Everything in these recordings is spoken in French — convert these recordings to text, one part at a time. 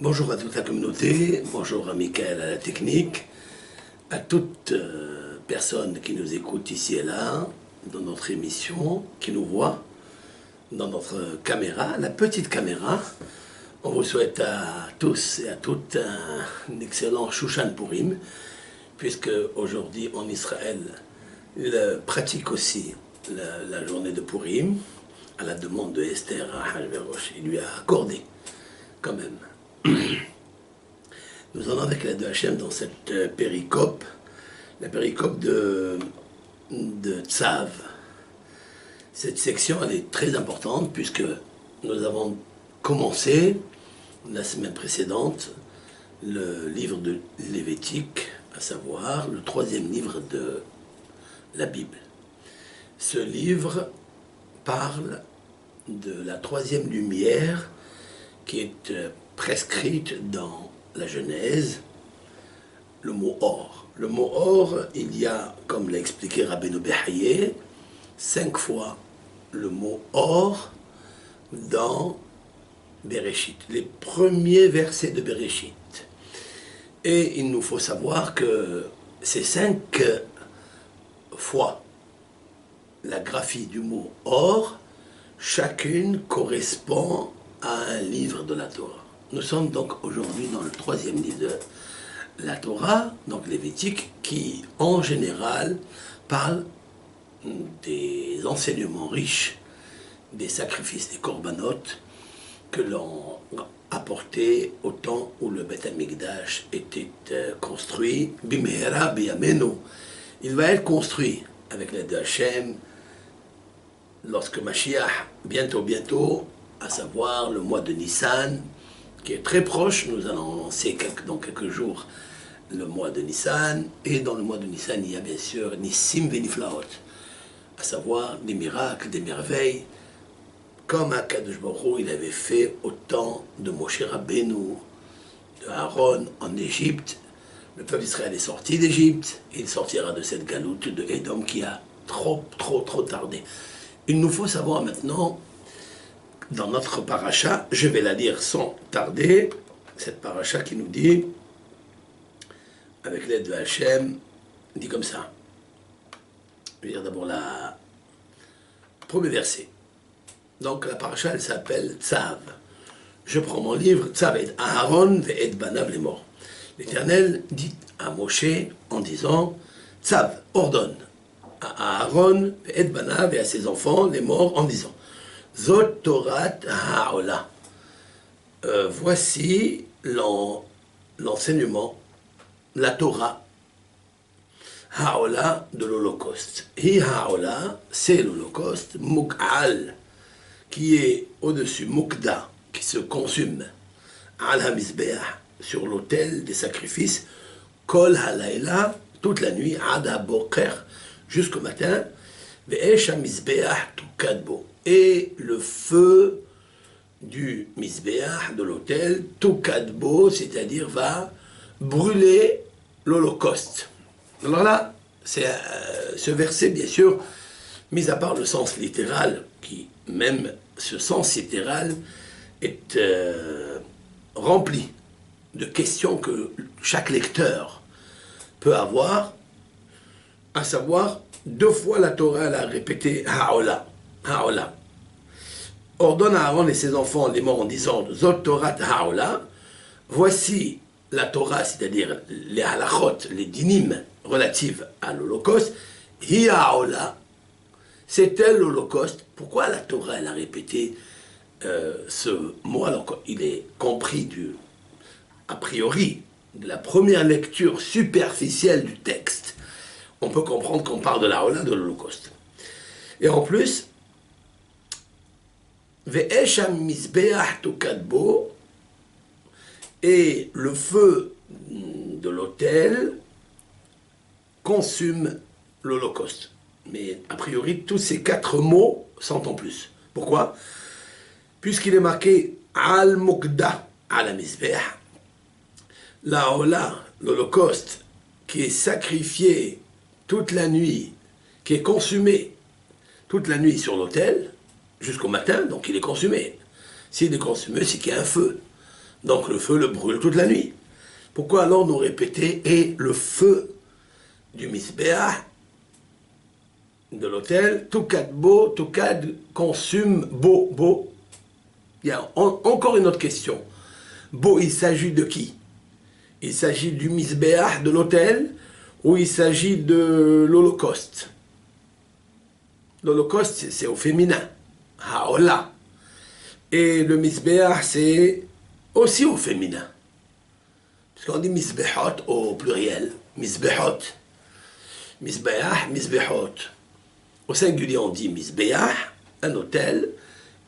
Bonjour à toute la communauté, bonjour à Michael à la technique, à toute personne qui nous écoute ici et là, dans notre émission, qui nous voit dans notre caméra, la petite caméra. On vous souhaite à tous et à toutes un excellent Shushan Purim, puisque aujourd'hui en Israël, il pratique aussi la journée de Purim, à la demande de Esther à Hachvérosh. Il lui a accordé quand même. Nous allons avec l'aide de Hachem dans cette péricope, la péricope de Tzav. Cette section, elle est très importante puisque nous avons commencé la semaine précédente le livre de Lévitique, à savoir le troisième livre de la Bible. Ce livre parle de la troisième lumière qui est prescrite dans la Genèse, le mot or. Le mot or, il y a, comme l'a expliqué Rabbeinu Behaye, 5 fois le mot or dans Bereshit, les premiers versets de Bereshit. Et il nous faut savoir que ces 5 fois la graphie du mot or, chacune correspond à un livre de la Torah. Nous sommes donc aujourd'hui dans le troisième livre de la Torah, donc Lévitique, qui en général parle des enseignements riches, des sacrifices, des corbanotes que l'on apportait au temps où le Beth Amikdash était construit. Bimehera biyamenu. Il va être construit avec l'aide de Hachem lorsque Mashiach, bientôt, à savoir le mois de Nissan, qui est très proche. Nous allons lancer dans quelques jours le mois de Nissan, et dans le mois de Nissan, il y a bien sûr Nissim Veniflaot, à savoir des miracles, des merveilles, comme Akadosh Baruch Hu, il avait fait au temps de Moshe Rabbeinu, de Aaron en Égypte. Le peuple d'Israël est sorti d'Égypte, et il sortira de cette galoute de Édom qui a trop tardé. Il nous faut savoir maintenant, dans notre paracha, je vais la lire sans tarder, cette paracha qui nous dit, avec l'aide de Hachem, dit comme ça. Je vais lire d'abord le premier verset. Donc la paracha, elle s'appelle Tzav. Je prends mon livre, Tzav et Aaron ve'et banav les morts. L'Éternel dit à Moshe en disant, Tzav, ordonne à Aaron ve'et banav et à ses enfants, les morts, en disant, Zot Torat Ha'ola. Voici l'enseignement, la Torah Ha'ola de l'Holocauste. Hi Ha'ola, c'est l'Holocauste, Muk'al, qui est au-dessus, Mukda, qui se consume, Al HaMizbeach, sur l'autel des sacrifices, Kol Halayla, toute la nuit, Ad HaBoker, jusqu'au matin, Ve'esh HaMizbeach Tukadbo. Et le feu du Mizbeach, de l'autel, Tukadbo, c'est-à-dire va brûler l'Holocauste. Alors là, c'est ce verset, bien sûr, mis à part le sens littéral, qui même ce sens littéral est rempli de questions que chaque lecteur peut avoir, à savoir, 2 fois la Torah elle a répété Ha'ola. Ha'ola. Ordonne à Aaron et ses enfants les morts en disant Zot Torat Ha'ola. Voici la Torah, c'est-à-dire les halachot, les dinim relatives à l'Holocauste. Hi Ha'ola. C'était l'Holocauste. Pourquoi la Torah elle a répété ce mot alors qu'il est compris a priori de la première lecture superficielle du texte? On peut comprendre qu'on parle de la Ha'ola, de l'Holocauste. Et en plus, Ve'esh HaMizbeach Tukadbo, et le feu de l'autel consume l'Holocauste. Mais a priori, tous ces 4 mots sont en plus. Pourquoi? Puisqu'il est marqué Al Mukda, Al HaMizbeach, la Ha'ola, l'Holocauste, qui est sacrifié toute la nuit, qui est consumé toute la nuit sur l'autel, jusqu'au matin, donc il est consumé. S'il est consumé, c'est qu'il y a un feu. Donc le feu le brûle toute la nuit. Pourquoi alors nous répéter et le feu du misbéah de l'autel, Tukad Bo, Tukad consume Bo. Il y a encore une autre question. Bo, il s'agit de qui? Il s'agit du misbéah de l'autel ou il s'agit de l'Holocauste? L'Holocauste, c'est au féminin. Haola. Et le misbéah, c'est aussi au féminin. Parce qu'on dit misbéhot au pluriel. Misbéhot. Misbéah, misbéhot. Au singulier, on dit misbéah, un autel.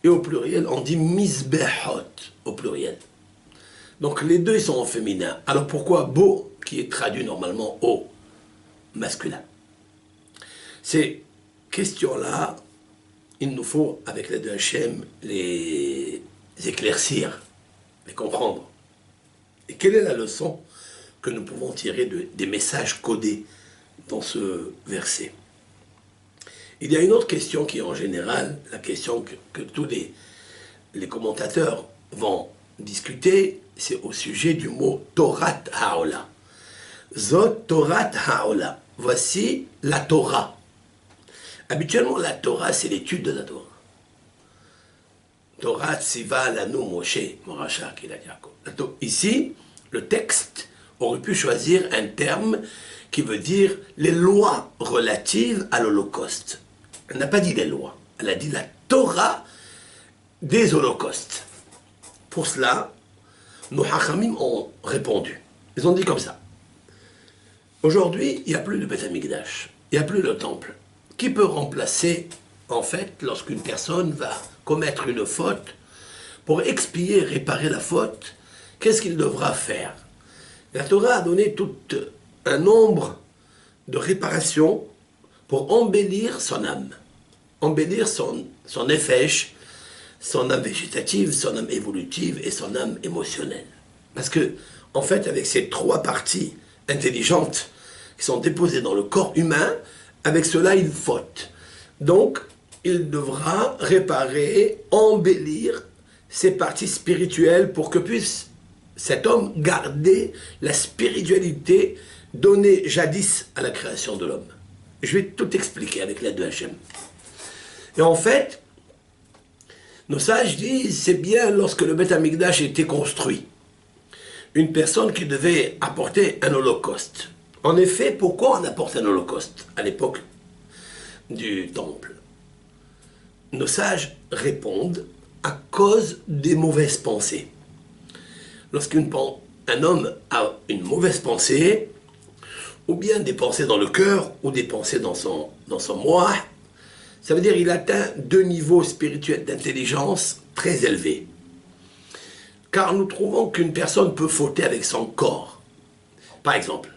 Et au pluriel, on dit misbéhot au pluriel. Donc les deux, ils sont au féminin. Alors pourquoi Bo, qui est traduit normalement au masculin? Ces questions-là, il nous faut, avec l'aide de Hachem, les éclaircir, les comprendre. Et quelle est la leçon que nous pouvons tirer des messages codés dans ce verset? Il y a une autre question qui est en général, la question que tous les commentateurs vont discuter, c'est au sujet du mot Torah Haola. Zot Torah Haola. Voici la Torah. Habituellement, la Torah, c'est l'étude de la Torah. Torah Tziva Lanu Moshe, Moracha Kilat Yaakov. Ici, le texte aurait pu choisir un terme qui veut dire les lois relatives à l'Holocauste. Elle n'a pas dit les lois, elle a dit la Torah des holocaustes. Pour cela, nos Hachamim ont répondu. Ils ont dit comme ça. Aujourd'hui, il n'y a plus de Beth Amikdash, il n'y a plus de temple. Qui peut remplacer, en fait, lorsqu'une personne va commettre une faute, pour expier et réparer la faute, qu'est-ce qu'il devra faire? La Torah a donné tout un nombre de réparations pour embellir son âme, embellir son nefesh, son âme végétative, son âme évolutive et son âme émotionnelle. Parce que, en fait, avec ces trois parties intelligentes qui sont déposées dans le corps humain, avec cela, il faute. Donc, il devra réparer, embellir ces parties spirituelles pour que puisse cet homme garder la spiritualité donnée jadis à la création de l'homme. Je vais tout expliquer avec l'aide de Hachem. Et en fait, nos sages disent, c'est bien lorsque le Beth Amikdash était construit. Une personne qui devait apporter un holocauste. En effet, pourquoi on apporte un holocauste à l'époque du temple? Nos sages répondent à cause des mauvaises pensées. Lorsqu'un homme a une mauvaise pensée, ou bien des pensées dans le cœur, ou des pensées dans son moi, ça veut dire qu'il atteint deux niveaux spirituels d'intelligence très élevés. Car nous trouvons qu'une personne peut fauter avec son corps. Par exemple,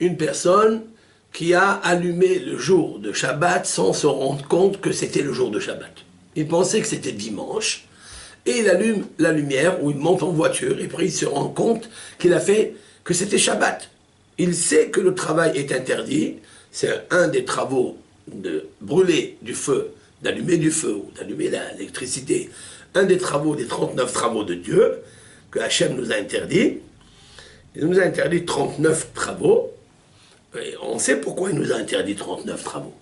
une personne qui a allumé le jour de Shabbat sans se rendre compte que c'était le jour de Shabbat. Il pensait que c'était dimanche, et il allume la lumière, ou il monte en voiture, et puis il se rend compte qu'il a fait que c'était Shabbat. Il sait que le travail est interdit, c'est un des travaux de brûler du feu, d'allumer du feu, ou d'allumer l'électricité, un des travaux, des 39 travaux de Dieu, que Hachem nous a interdit. Il nous a interdit 39 travaux, et on sait pourquoi il nous a interdit 39 travaux.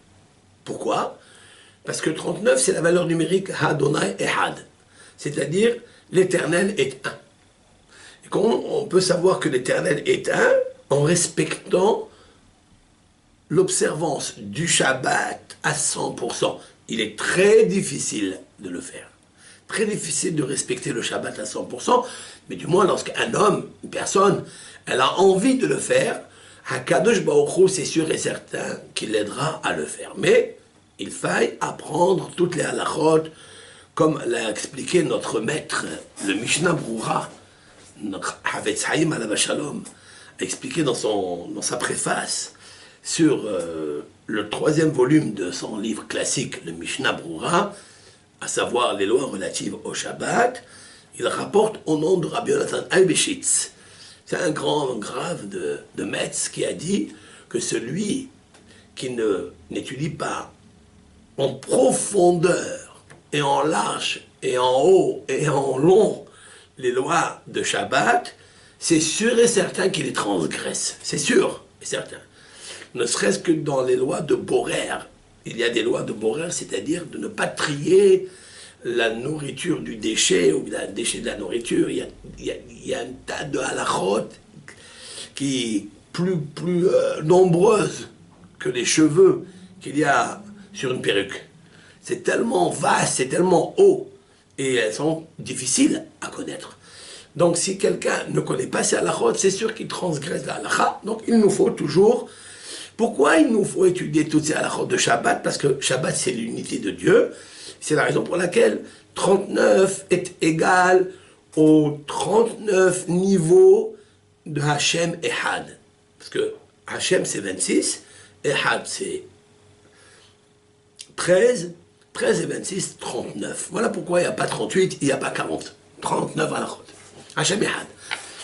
Pourquoi? Parce que 39, c'est la valeur numérique Hadonai Ehad, c'est-à-dire l'Éternel est un. Et comment on peut savoir que l'Éternel est un? En respectant l'observance du Shabbat à 100%. Il est très difficile de le faire. Très difficile de respecter le Shabbat à 100%, mais du moins lorsqu'un homme, une personne, elle a envie de le faire, HaKadosh Baruch Hu, c'est sûr et certain qu'il l'aidera à le faire. Mais il faille apprendre toutes les halachot, comme l'a expliqué notre maître, le Mishnah Brura, notre Havetz Haïm Alav Shalom, a expliqué dans sa préface sur le 3e volume de son livre classique, le Mishnah Brura, à savoir les lois relatives au Shabbat. Il rapporte au nom de Rabbi Yonatan Eibeshitz. C'est un grand grave de Metz qui a dit que celui qui n'étudie pas en profondeur et en large et en haut et en long les lois de Shabbat, c'est sûr et certain qu'il les transgresse. C'est sûr et certain. Ne serait-ce que dans les lois de Borer. Il y a des lois de Borer, c'est-à-dire de ne pas trier la nourriture du déchet ou le déchet de la nourriture. Il y a un tas de halachot qui plus nombreuses que les cheveux qu'il y a sur une perruque. C'est tellement vaste, c'est tellement haut, et elles sont difficiles à connaître. Donc si quelqu'un ne connaît pas ces halachot, c'est sûr qu'il transgresse la halacha. Donc il nous faut toujours... Pourquoi il nous faut étudier toutes ces halachot de Shabbat? Parce que Shabbat, c'est l'unité de Dieu. C'est la raison pour laquelle 39 est égal aux 39 niveaux de Hachem Ehad. Parce que Hachem, c'est 26, Ehad, c'est 13, 13 et 26, 39. Voilà pourquoi il n'y a pas 38, il n'y a pas 40. 39 halachot. Hachem Ehad.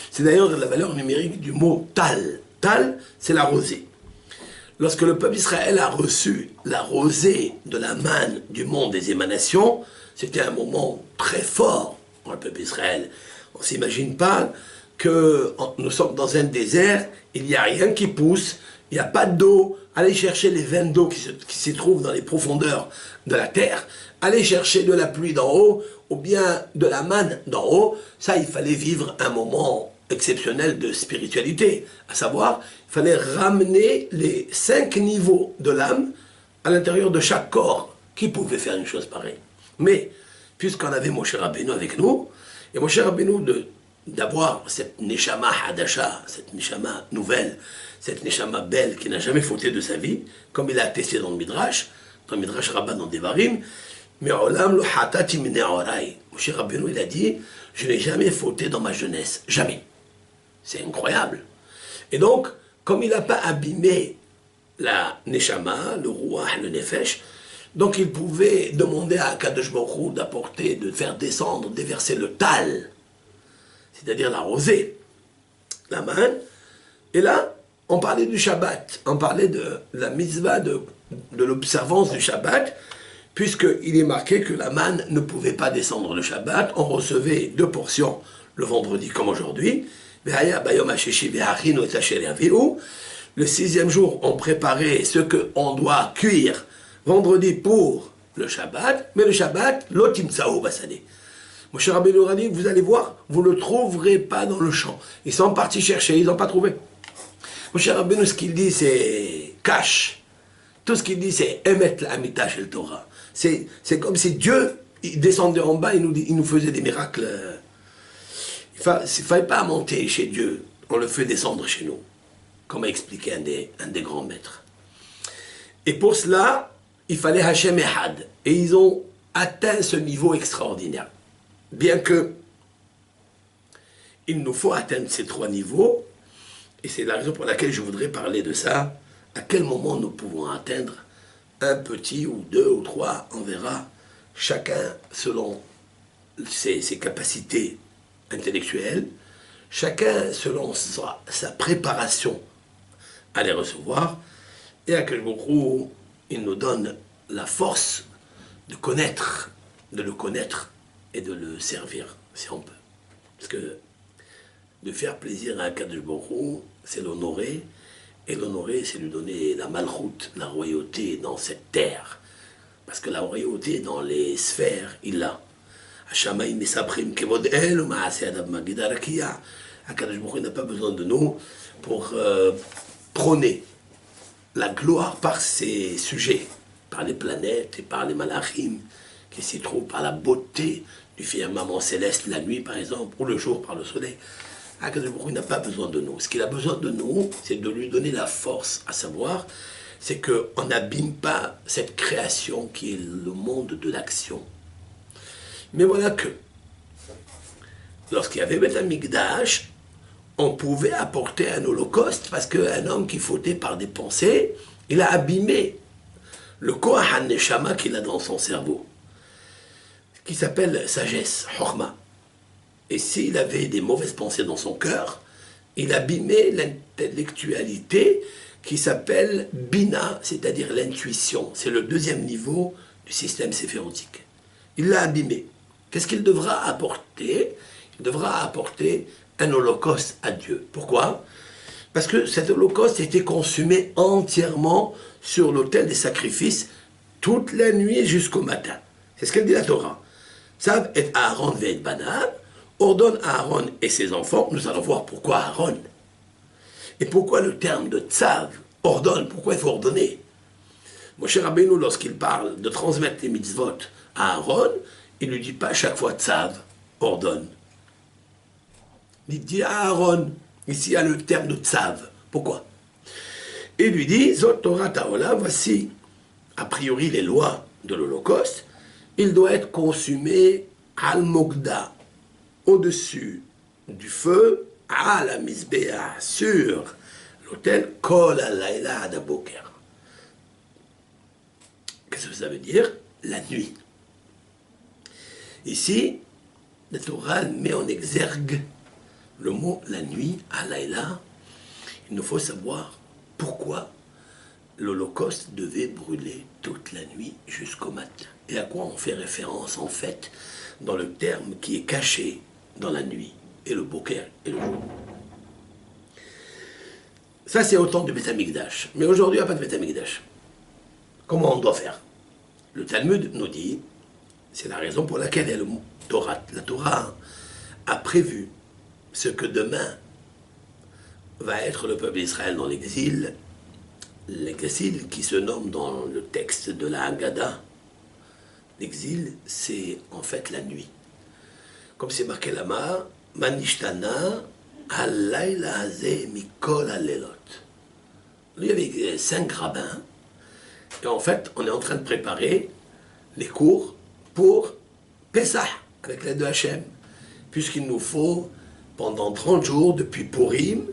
C'est d'ailleurs la valeur numérique du mot Tal. Tal, c'est la rosée. Lorsque le peuple d'Israël a reçu la rosée de la manne du monde des émanations, c'était un moment très fort pour le peuple d'Israël. On ne s'imagine pas que nous sommes dans un désert, il n'y a rien qui pousse, il n'y a pas d'eau. Allez chercher les veines d'eau qui se trouvent dans les profondeurs de la terre, allez chercher de la pluie d'en haut, ou bien de la manne d'en haut. Ça, il fallait vivre un moment exceptionnel de spiritualité, à savoir, il fallait ramener les 5 niveaux de l'âme à l'intérieur de chaque corps. Qui pouvait faire une chose pareille? Mais, puisqu'on avait Moshe Rabbeinu avec nous, et Moshe Rabbeinu d'avoir cette Neshama Hadasha, cette Neshama nouvelle, cette Neshama belle qui n'a jamais fauté de sa vie, comme il a attesté dans le Midrash Rabban dans Devarim, mais Olam lo hatati min ne'orai. Moshe Rabbeinu, il a dit, je n'ai jamais fauté dans ma jeunesse, jamais. C'est incroyable. Et donc, comme il n'a pas abîmé la Neshama, le Ruach, le Nefesh, donc il pouvait demander à Kadosh Baruch Hu d'apporter, de faire descendre, déverser le Tal, c'est-à-dire la rosée, la manne. Et là, on parlait du Shabbat, on parlait de la mitzvah de l'observance du Shabbat, puisqu'il est marqué que la manne ne pouvait pas descendre le Shabbat, on recevait 2 portions le vendredi comme aujourd'hui. Le 6e jour, on préparait ce qu'on doit cuire vendredi pour le Shabbat, mais le Shabbat, l'otimtsao basane. Moshe Rabbeinu a dit, vous allez voir, vous ne le trouverez pas dans le champ. Ils sont partis chercher, ils n'ont pas trouvé. Moshe Rabbeinu, ce qu'il dit, c'est cache. Tout ce qu'il dit, c'est emet l'amita shel Torah. C'est comme si Dieu, il descendait en bas, il nous faisait des miracles. Il ne fallait pas monter chez Dieu, on le fait descendre chez nous, comme a expliqué un des grands maîtres. Et pour cela, il fallait Hachem Ehad. Et ils ont atteint ce niveau extraordinaire. Bien que il nous faut atteindre ces 3 niveaux, et c'est la raison pour laquelle je voudrais parler de ça, à quel moment nous pouvons atteindre un petit ou 2 ou 3, on verra, chacun selon ses capacités intellectuelles, chacun selon sa préparation à les recevoir, et à quel moment il nous donne la force de le connaître et de le servir, si on peut. Parce que de faire plaisir à Akadosh Baruch Hu, c'est l'honorer, et l'honorer, c'est lui donner la malchoute, la royauté dans cette terre. Parce que la royauté dans les sphères, il l'a. Hashamayim mesaprim kevod el ou ma'aseh adav magid arakiya. Akadosh Baruch Hu n'a pas besoin de nous pour prôner la gloire par ses sujets, par les planètes et par les malachim qui s'y trouvent, par la beauté du firmament céleste la nuit par exemple, ou le jour par le soleil. Akadosh Baruch Hu n'a pas besoin de nous. Ce qu'il a besoin de nous, c'est de lui donner la force, à savoir, c'est qu'on n'abîme pas cette création qui est le monde de l'action. Mais voilà que, lorsqu'il y avait Beth Amikdash, on pouvait apporter un holocauste parce qu'un homme qui fautait par des pensées, il a abîmé le Koach HaNeshama qu'il a dans son cerveau, qui s'appelle sagesse, Chorma. Et s'il avait des mauvaises pensées dans son cœur, il abîmait l'intellectualité qui s'appelle Bina, c'est-à-dire l'intuition. C'est le 2e niveau du système séphérotique. Il l'a abîmé. Qu'est-ce qu'il devra apporter? devra apporter un holocauste à Dieu. Pourquoi? Parce que cet holocauste était consumé entièrement sur l'autel des sacrifices toute la nuit jusqu'au matin. C'est ce qu'elle dit la Torah. Tzav et Aaron ve et Banav, ordonne à Aaron et ses enfants. Nous allons voir pourquoi Aaron. Et pourquoi le terme de Tzav, ordonne, pourquoi il faut ordonner? Moshe Rabbeinu, lorsqu'il parle de transmettre les mitzvot à Aaron, il ne lui dit pas à chaque fois Tzav, ordonne. Il dit à Aaron, ici il y a le terme de Tzav. Pourquoi? Il lui dit, Zot Torah Ta'ola, voici a priori les lois de l'Holocauste, il doit être consumé al Mogda, au-dessus du feu, à la Mizbeah, sur l'autel, Kol Alayla Adaboker. Qu'est-ce que ça veut dire? La nuit. Ici, la Torah met en exergue le mot la nuit, Alayla. Il nous faut savoir pourquoi l'Holocauste devait brûler toute la nuit jusqu'au matin. Et à quoi on fait référence en fait dans le terme qui est caché dans la nuit et le boker et le jour. Ça c'est au temps du Beth Amikdash. Mais aujourd'hui il n'y a pas de Beth Amikdash. Comment on doit faire? Le Talmud nous dit, c'est la raison pour laquelle la Torah a prévu ce que demain va être le peuple d'Israël dans l'exil qui se nomme dans le texte de la Haggadah. L'exil, c'est en fait la nuit. Comme c'est marqué là-bas, Manishtana halayla hazeh mikol halelot. Il y avait 5 rabbins, et en fait, on est en train de préparer les cours pour Pessah, avec l'aide de Hachem, puisqu'il nous faut, pendant 30 jours, depuis Purim,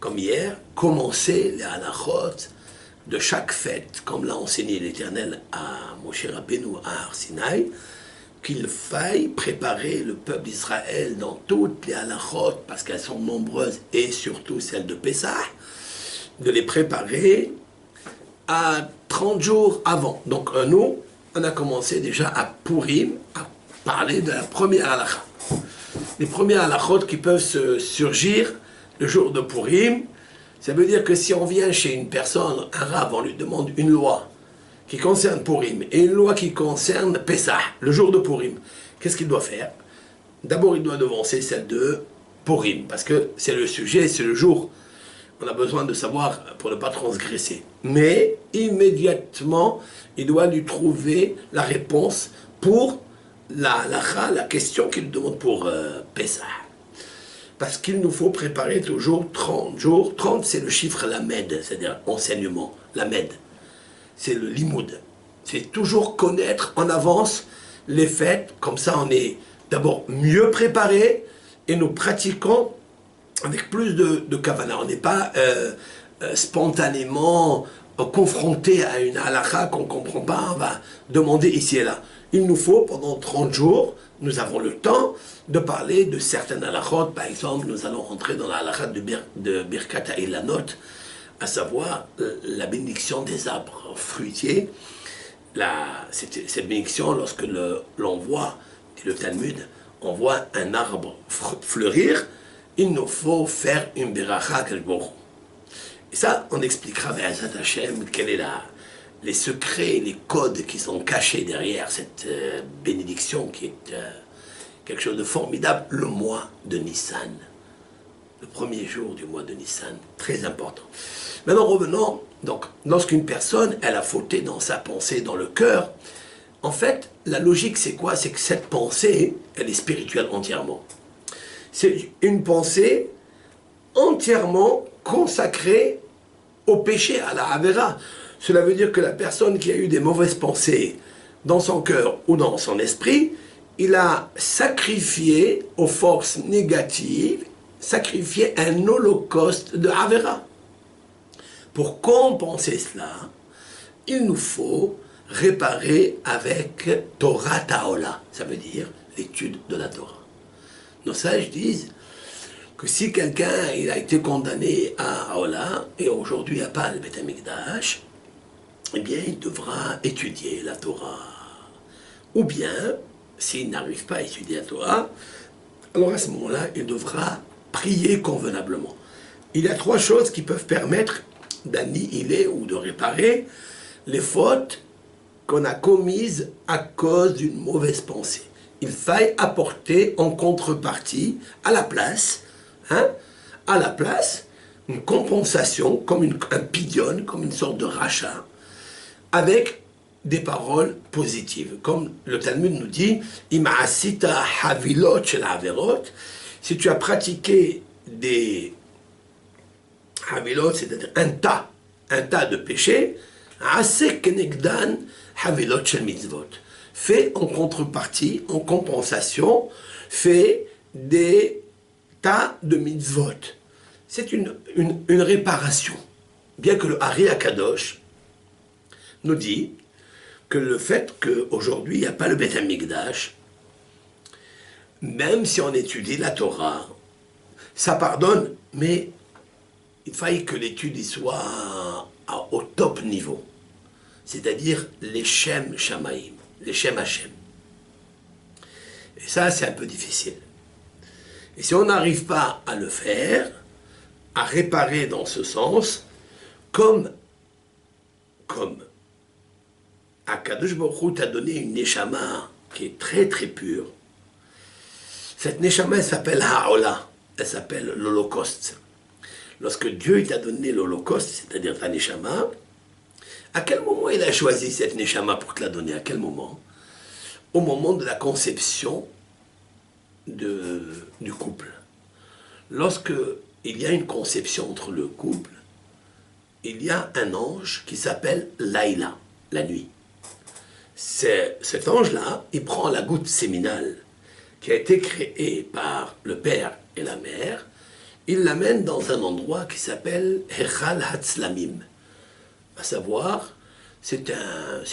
comme hier, commencer les halachot de chaque fête, comme l'a enseigné l'Éternel à Moshe Rabbeinu à Har Sinaï, qu'il faille préparer le peuple d'Israël dans toutes les halachot, parce qu'elles sont nombreuses, et surtout celles de Pessah, de les préparer à 30 jours avant. Donc nous, on a commencé déjà à Purim, à parler de la première halakha. Les premières halachot qui peuvent surgir le jour de Purim. Ça veut dire que si on vient chez une personne, un rabbin, on lui demande une loi qui concerne Purim et une loi qui concerne Pessah, le jour de Purim, qu'est-ce qu'il doit faire? D'abord, il doit devancer celle de Purim, parce que c'est le sujet, c'est le jour. On a besoin de savoir pour ne pas transgresser. Mais immédiatement, il doit lui trouver la réponse pour la question qu'il demande pour Pessah. Parce qu'il nous faut préparer toujours 30 jours. 30, c'est le chiffre lamed, c'est-à-dire enseignement, lamed. C'est le limoud. C'est toujours connaître en avance les fêtes. Comme ça, on est d'abord mieux préparé et nous pratiquons avec plus de kavana. On n'est pas spontanément confronté à une halakha qu'on ne comprend pas. On va demander ici et là. Il nous faut, pendant 30 jours, nous avons le temps de parler de certaines halakhot. Par exemple, nous allons rentrer dans la halakha de Birkat HaIlanot, à savoir la bénédiction des arbres fruitiers. Cette bénédiction, lorsque l'on voit, dit le Talmud, on voit un arbre fleurir, il nous faut faire une beracha quelque. Et ça, on expliquera vers Zat Hashem quelle est les secrets, les codes qui sont cachés derrière cette bénédiction qui est quelque chose de formidable, le mois de Nissan. Le premier jour du mois de Nissan, très important. Maintenant revenons, donc, lorsqu'une personne, elle a fauté dans sa pensée, dans le cœur, en fait, la logique c'est quoi? C'est que cette pensée, elle est spirituelle entièrement. C'est une pensée entièrement consacrée au péché, à la Avera. Cela veut dire que la personne qui a eu des mauvaises pensées dans son cœur ou dans son esprit, il a sacrifié aux forces négatives, sacrifié un holocauste de Avera. Pour compenser cela, il nous faut réparer avec Torah Ta'ola, ça veut dire l'étude de la Torah. Nos sages disent que si quelqu'un il a été condamné à Aola et aujourd'hui n'a pas le Beth Amikdash, eh bien il devra étudier la Torah. Ou bien, s'il n'arrive pas à étudier la Torah, alors à ce moment-là, il devra prier convenablement. Il y a trois choses qui peuvent permettre d'annihiler ou de réparer les fautes qu'on a commises à cause d'une mauvaise pensée. Il faille apporter en contrepartie, à la place, une compensation, comme un pidion, comme une sorte de rachat, avec des paroles positives. Comme le Talmud nous dit, Ima'asita havilot shel averot, si tu as pratiqué des havilot, c'est-à-dire un tas de péchés, asek kenegdan havilot shel mitzvot. Fais en contrepartie, en compensation, fais des tas de mitzvot. C'est une réparation. Bien que le Hari Akadosh nous dit que le fait qu'aujourd'hui il n'y a pas le Beth Amikdash, même si on étudie la Torah, ça pardonne, mais il faille que l'étude soit au top niveau. C'est-à-dire les Shem Shamaim, les Shem Hashem. Et ça, c'est un peu difficile. Et si on n'arrive pas à le faire, à réparer dans ce sens, comme Akadosh Baruch Hu t'a donné une neshama qui est très très pure. Cette neshama, elle s'appelle Ha'olah, elle s'appelle l'Holocauste. Lorsque Dieu t'a donné l'Holocauste, c'est-à-dire ta neshama, à quel moment il a choisi cette neshama pour te la donner? À quel moment? Au moment de la conception du couple. Lorsque il y a une conception entre le couple, il y a un ange qui s'appelle Laïla, la nuit. Cet ange-là, il prend la goutte séminale qui a été créée par le père et la mère, il l'amène dans un endroit qui s'appelle Hechal Hatzlamim. À savoir, c'est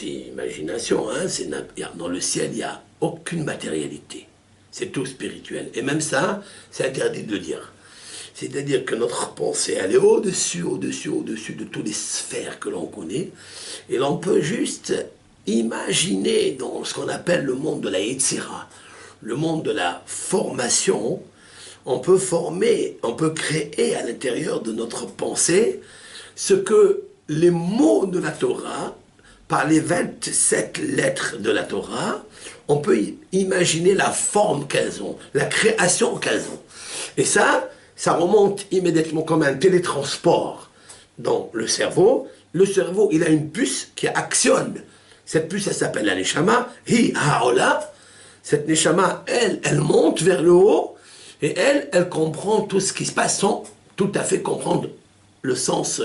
imagination, dans le ciel, il n'y a aucune matérialité. C'est tout spirituel. Et même ça, c'est interdit de le dire. C'est-à-dire que notre pensée, elle est au-dessus de toutes les sphères que l'on connaît. Et l'on peut juste imaginer dans ce qu'on appelle le monde de la Yetzira, le monde de la formation, on peut créer à l'intérieur de notre pensée ce que les mots de la Torah, par les 27 lettres de la Torah, on peut imaginer la forme qu'elles ont, la création qu'elles ont. Et ça remonte immédiatement comme un télétransport dans le cerveau. Le cerveau, il a une puce qui actionne. Cette puce, elle s'appelle la Neshama, Hi Ha'olah. Cette Neshama, elle monte vers le haut, et elle comprend tout ce qui se passe sans tout à fait comprendre le sens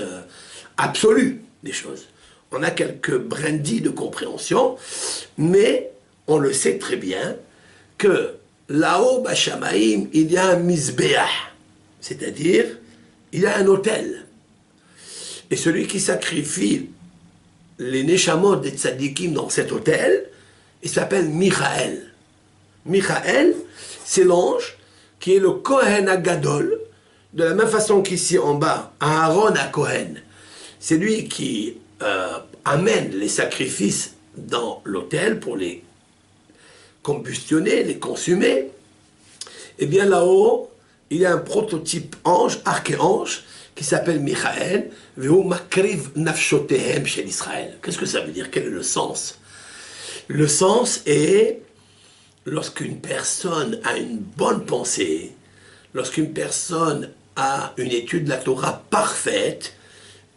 absolu des choses. On a quelques brindilles de compréhension, mais on le sait très bien que là-haut, Bashamaïm, il y a un Mizbeah, c'est-à-dire, il y a un autel. Et celui qui sacrifie les Neshamot des Tzadikim dans cet autel, il s'appelle Michael. Michael, c'est l'ange qui est le Kohen Agadol, de la même façon qu'ici en bas, Aaron à Kohen. C'est lui qui amène les sacrifices dans l'autel pour les combustionner, les consumer. Et bien là-haut, il y a un prototype ange, archéange, qui s'appelle Michael, Vehu makriv nafshotehem chez Israël. Qu'est-ce que ça veut dire? Quel est le sens? Le sens est, lorsqu'une personne a une bonne pensée, lorsqu'une personne a une étude de la Torah parfaite,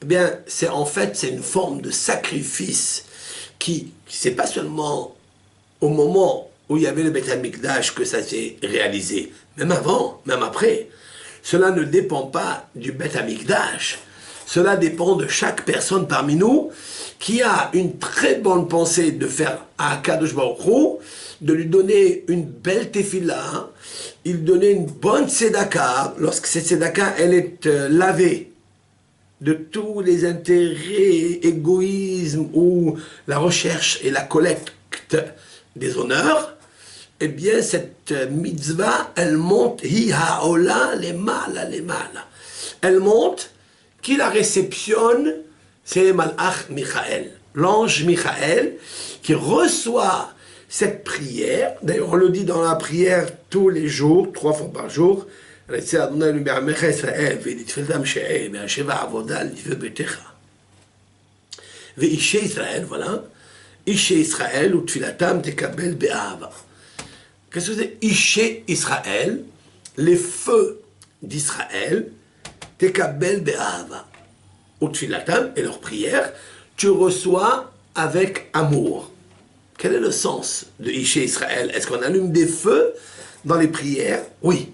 eh bien, c'est une forme de sacrifice qui c'est pas seulement au moment où il y avait le Beth Amikdash que ça s'est réalisé, même avant, même après. Cela ne dépend pas du Beth Amikdash. Cela dépend de chaque personne parmi nous qui a une très bonne pensée de faire à Kadosh Baruch Hu, de lui donner une belle tefila, il donnait une bonne tzedaka, lorsque cette tzedaka, elle est lavée de tous les intérêts, égoïsmes ou la recherche et la collecte des honneurs, eh bien cette mitzvah, elle monte, hi ha'olah les mala. Elle monte, qui la réceptionne, c'est Malach Michael, l'ange Michael, qui reçoit cette prière. D'ailleurs, on le dit dans la prière tous les jours, 3 fois par jour, ואישי ישראל, voilà, אישי ישראל ותפילתם תקבל באהבה. Qu'est-ce que c'est אישי ישראל, les feux d'Israël, תקבל באהבה. ותפילתם, et leur prière, tu reçois avec amour. Quel est le sens de Ishe Israël? Est-ce qu'on allume des feux dans les prières? Oui.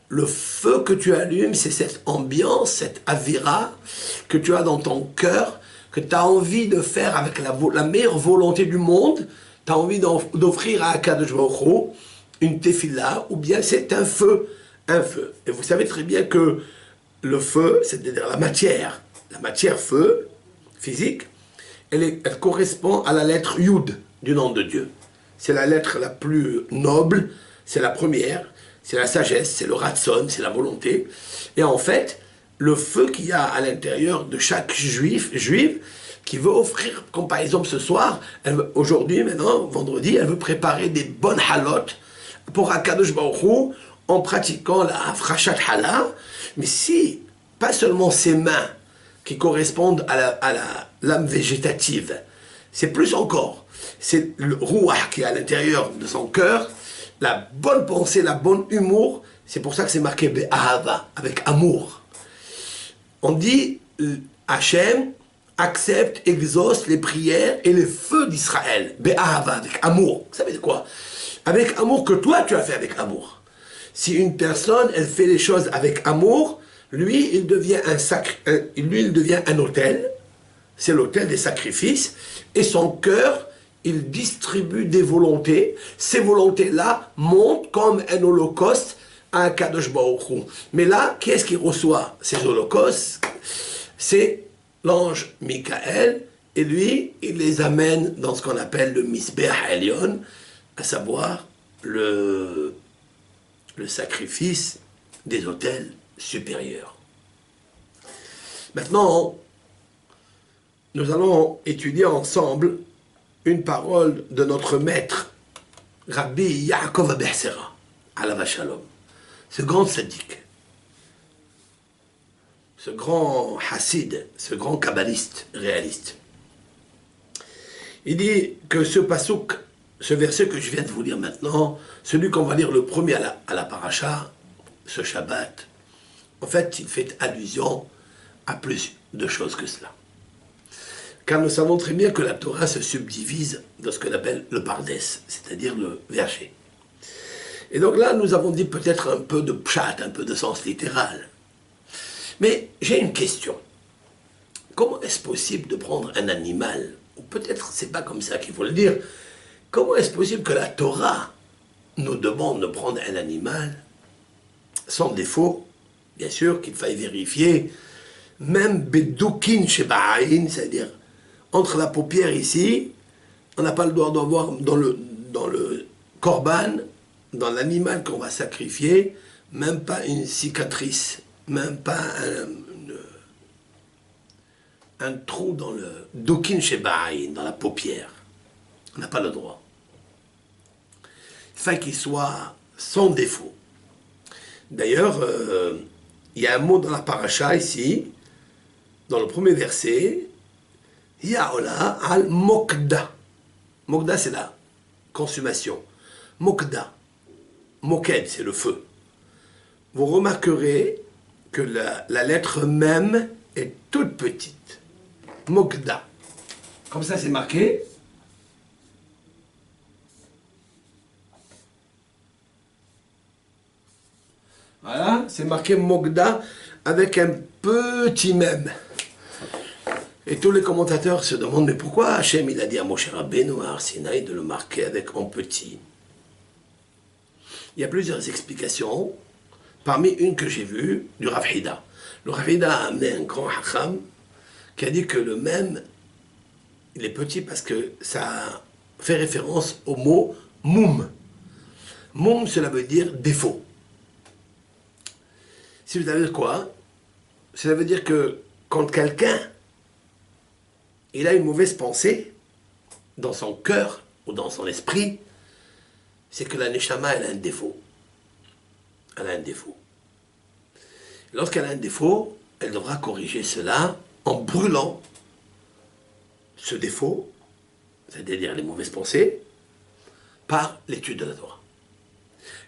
Le feu que tu allumes, c'est cette ambiance, cette avira que tu as dans ton cœur, que tu as envie de faire avec la meilleure volonté du monde. Tu as envie d'offrir à Akadosh Baruch Hu une tefila, ou bien c'est un feu. Un feu. Et vous savez très bien que le feu, c'est-à-dire la matière feu, physique, elle correspond à la lettre Yud du nom de Dieu. C'est la lettre la plus noble, c'est la première, c'est la sagesse, c'est le ratson, c'est la volonté. Et en fait, le feu qu'il y a à l'intérieur de chaque juive qui veut offrir, comme par exemple ce soir, aujourd'hui, maintenant, vendredi, elle veut préparer des bonnes halotes pour Akadosh Baruch Hu en pratiquant la frachat hala. Mais si, pas seulement ses mains qui correspondent à l'âme végétative, c'est plus encore. C'est le rouah qui est à l'intérieur de son cœur, la bonne pensée, la bonne humour. C'est pour ça que c'est marqué Be'ahava, avec amour. On dit Hachem accepte, exauce les prières et les feux d'Israël. Be'ahava, avec amour. Vous savez de quoi? Avec amour que toi tu as fait avec amour. Si une personne, elle fait les choses avec amour, lui, il devient il devient un autel. C'est l'autel des sacrifices. Et son cœur, il distribue des volontés. Ces volontés-là montent comme un holocauste à Kadosh Baruch Hu. Mais là, qui est-ce qui reçoit ces holocaustes? C'est l'ange Michael. Et lui, il les amène dans ce qu'on appelle le Misbeh Elyon, à savoir le sacrifice des autels supérieurs. Maintenant, nous allons étudier ensemble une parole de notre maître, Rabbi Yaakov Abehsera, Alav Shalom, ce grand sadique, ce grand hassid, ce grand kabbaliste réaliste. Il dit que ce pasouk, ce verset que je viens de vous lire maintenant, celui qu'on va lire le premier à la paracha, ce Shabbat, en fait, il fait allusion à plus de choses que cela. Car nous savons très bien que la Torah se subdivise dans ce qu'on appelle le pardès, c'est-à-dire le verger. Et donc là, nous avons dit peut-être un peu de pshat, un peu de sens littéral. Mais j'ai une question. Comment est-ce possible de prendre un animal, ou peut-être c'est pas comme ça qu'il faut le dire, comment est-ce possible que la Torah nous demande de prendre un animal sans défaut, bien sûr qu'il faille vérifier, même bedoukin sheba'ain, c'est-à-dire entre la paupière ici, on n'a pas le droit d'avoir dans le korban, dans l'animal qu'on va sacrifier, même pas une cicatrice, même pas un trou dans le doukin sheba'ain, dans la paupière. On n'a pas le droit. Il faut qu'il soit sans défaut. D'ailleurs, il y a un mot dans la paracha ici, dans le premier verset, Ya'ola al mokda. Mokda, c'est la consommation. Mokda. Moked, c'est le feu. Vous remarquerez que la lettre même est toute petite. Mokda. Comme ça, c'est marqué. Voilà, c'est marqué Mokda avec un petit même. Et tous les commentateurs se demandent, mais pourquoi Hachem il a dit à Moshe Rabbeinu à Har Sinaï de le marquer avec en petit? Il y a plusieurs explications, parmi une que j'ai vue, du Rav Hida. Le Rav Hida a amené un grand hacham qui a dit que le même, il est petit parce que ça fait référence au mot moum. Moum, cela veut dire défaut. Si vous savez quoi? Cela veut dire que quand quelqu'un il a une mauvaise pensée dans son cœur ou dans son esprit, c'est que la neshama elle a un défaut. elle a un défaut. Lorsqu'elle a un défaut, elle devra corriger cela en brûlant ce défaut, c'est-à-dire les mauvaises pensées, par l'étude de la Torah.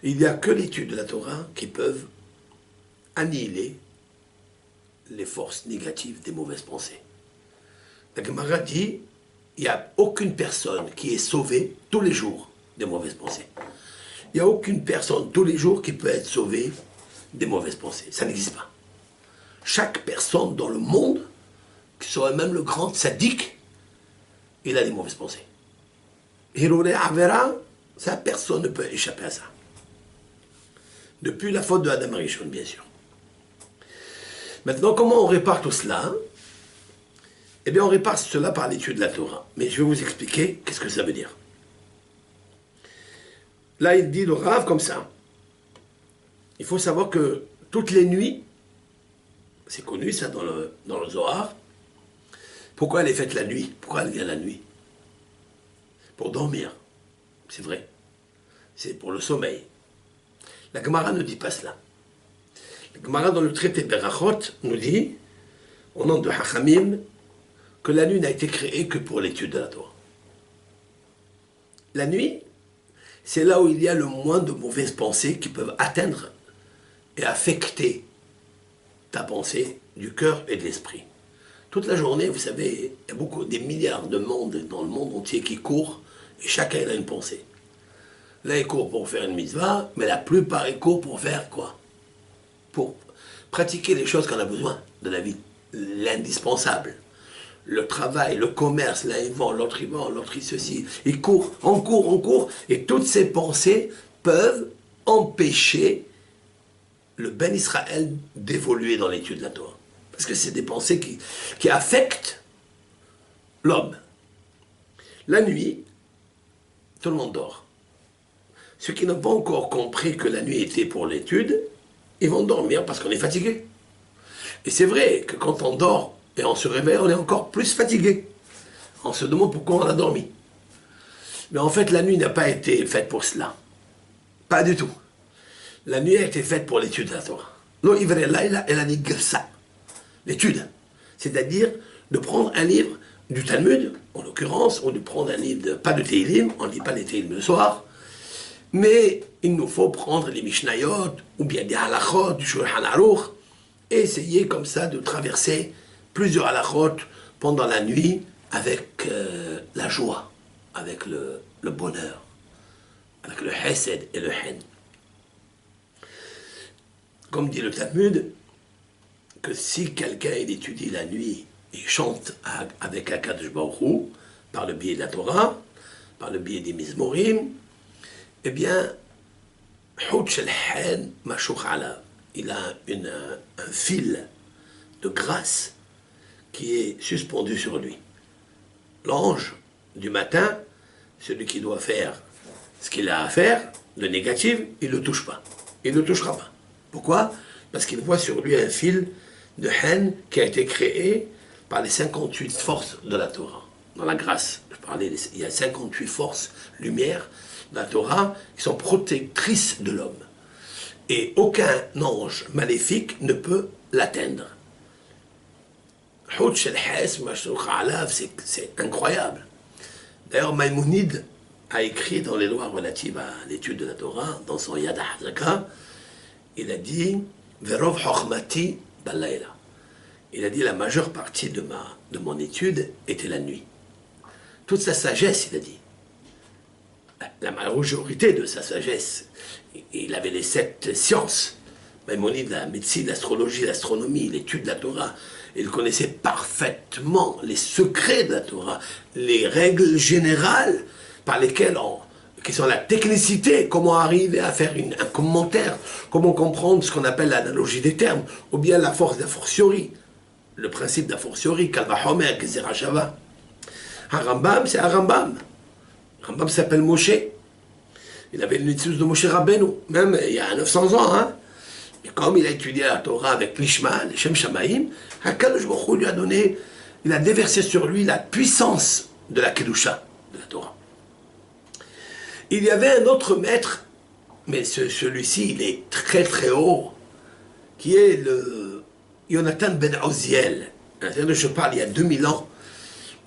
Il n'y a que l'étude de la Torah qui peuvent annihiler les forces négatives des mauvaises pensées. La Gemara dit, il n'y a aucune personne qui est sauvée tous les jours des mauvaises pensées. Il n'y a aucune personne tous les jours qui peut être sauvée des mauvaises pensées. Ça n'existe pas. Chaque personne dans le monde, que ce soit même le grand sadique, il a des mauvaises pensées. Hirure Avera, ça, personne ne peut échapper à ça. Depuis la faute de Adam Arishon, bien sûr. Maintenant, comment on répare tout cela? Eh bien, on répare cela par l'étude de la Torah. Mais je vais vous expliquer qu'est-ce que ça veut dire. Là, il dit le Rav comme ça. Il faut savoir que toutes les nuits, c'est connu ça dans le Zohar, pourquoi elle est faite la nuit? Pourquoi elle vient la nuit? Pour dormir. C'est vrai. C'est pour le sommeil. La Gemara ne dit pas cela. La Gemara dans le traité Berachot nous dit, au nom de Hachamim, que la nuit n'a été créée que pour l'étude de la Torah. La nuit, c'est là où il y a le moins de mauvaises pensées qui peuvent atteindre et affecter ta pensée du cœur et de l'esprit. Toute la journée, vous savez, il y a des milliards de mondes dans le monde entier qui courent et chacun a une pensée. Là, il court pour faire une mitzvah, mais la plupart, ils courent pour faire quoi? Pour pratiquer les choses qu'on a besoin de la vie, l'indispensable. Le travail, le commerce, l'un il vend, l'autre il ceci. Il court, on court, et toutes ces pensées peuvent empêcher le Ben Israël d'évoluer dans l'étude de la Torah. Parce que c'est des pensées qui affectent l'homme. La nuit, tout le monde dort. Ceux qui n'ont pas encore compris que la nuit était pour l'étude, ils vont dormir parce qu'on est fatigué. Et c'est vrai que quand on dort et on se réveille, on est encore plus fatigué. On se demande pourquoi on a dormi. Mais en fait, la nuit n'a pas été faite pour cela. Pas du tout. La nuit a été faite pour l'étude de la Torah. Lo ivre laila el ani gersa. L'étude. C'est-à-dire de prendre un livre du Talmud, en l'occurrence, ou de prendre un livre, pas de Teilim, on ne lit pas les Teilim le soir, mais il nous faut prendre les Mishnayot, ou bien des halachot, du Shulchan Aruch, et essayer comme ça de traverser plusieurs halachot pendant la nuit avec la joie, avec le bonheur, avec le hesed et le hen. Comme dit le Talmud, que si quelqu'un étudie la nuit et chante avec Akadosh Baruch Hu, par le biais de la Torah, par le biais des Mizmorim, eh bien, il a un fil de grâce qui est suspendu sur lui. L'ange du matin, celui qui doit faire ce qu'il a à faire, de négatif, il ne le touche pas. Il ne le touchera pas. Pourquoi? Parce qu'il voit sur lui un fil de haine qui a été créé par les 58 forces de la Torah. Dans la grâce, il y a 58 forces, lumière, de la Torah, qui sont protectrices de l'homme. Et aucun ange maléfique ne peut l'atteindre. C'est incroyable. D'ailleurs, Maïmonide a écrit dans les lois relatives à l'étude de la Torah, dans son Yad HaZaka, il a dit Verov Chochmati Balayla. Il a dit la majeure partie de mon étude était la nuit. Toute sa sagesse, il a dit. La majorité de sa sagesse. Il avait les 7 sciences. Maïmonide, la médecine, l'astrologie, l'astronomie, l'étude de la Torah. Il connaissait parfaitement les secrets de la Torah, les règles générales par lesquelles qui sont la technicité, comment arriver à faire un commentaire, comment comprendre ce qu'on appelle l'analogie des termes, ou bien la force d'a fortiori, le principe d'a fortiori, Kalva Homer, Gezerah Shava. Un Rambam, c'est un Rambam. Rambam s'appelle Moshe. Il avait le Nitzus de Moshe Rabbeinu, même il y a 900 ans. Hein. Et comme il a étudié la Torah avec Lishma, les Shem Shamaïm, HaKadosh Baruch Hu lui a donné, il a déversé sur lui la puissance de la Kedusha, de la Torah. Il y avait un autre maître Mais celui-ci, il est très très haut, qui est le Yonatan ben Oziel. Je parle il y a 2000 ans,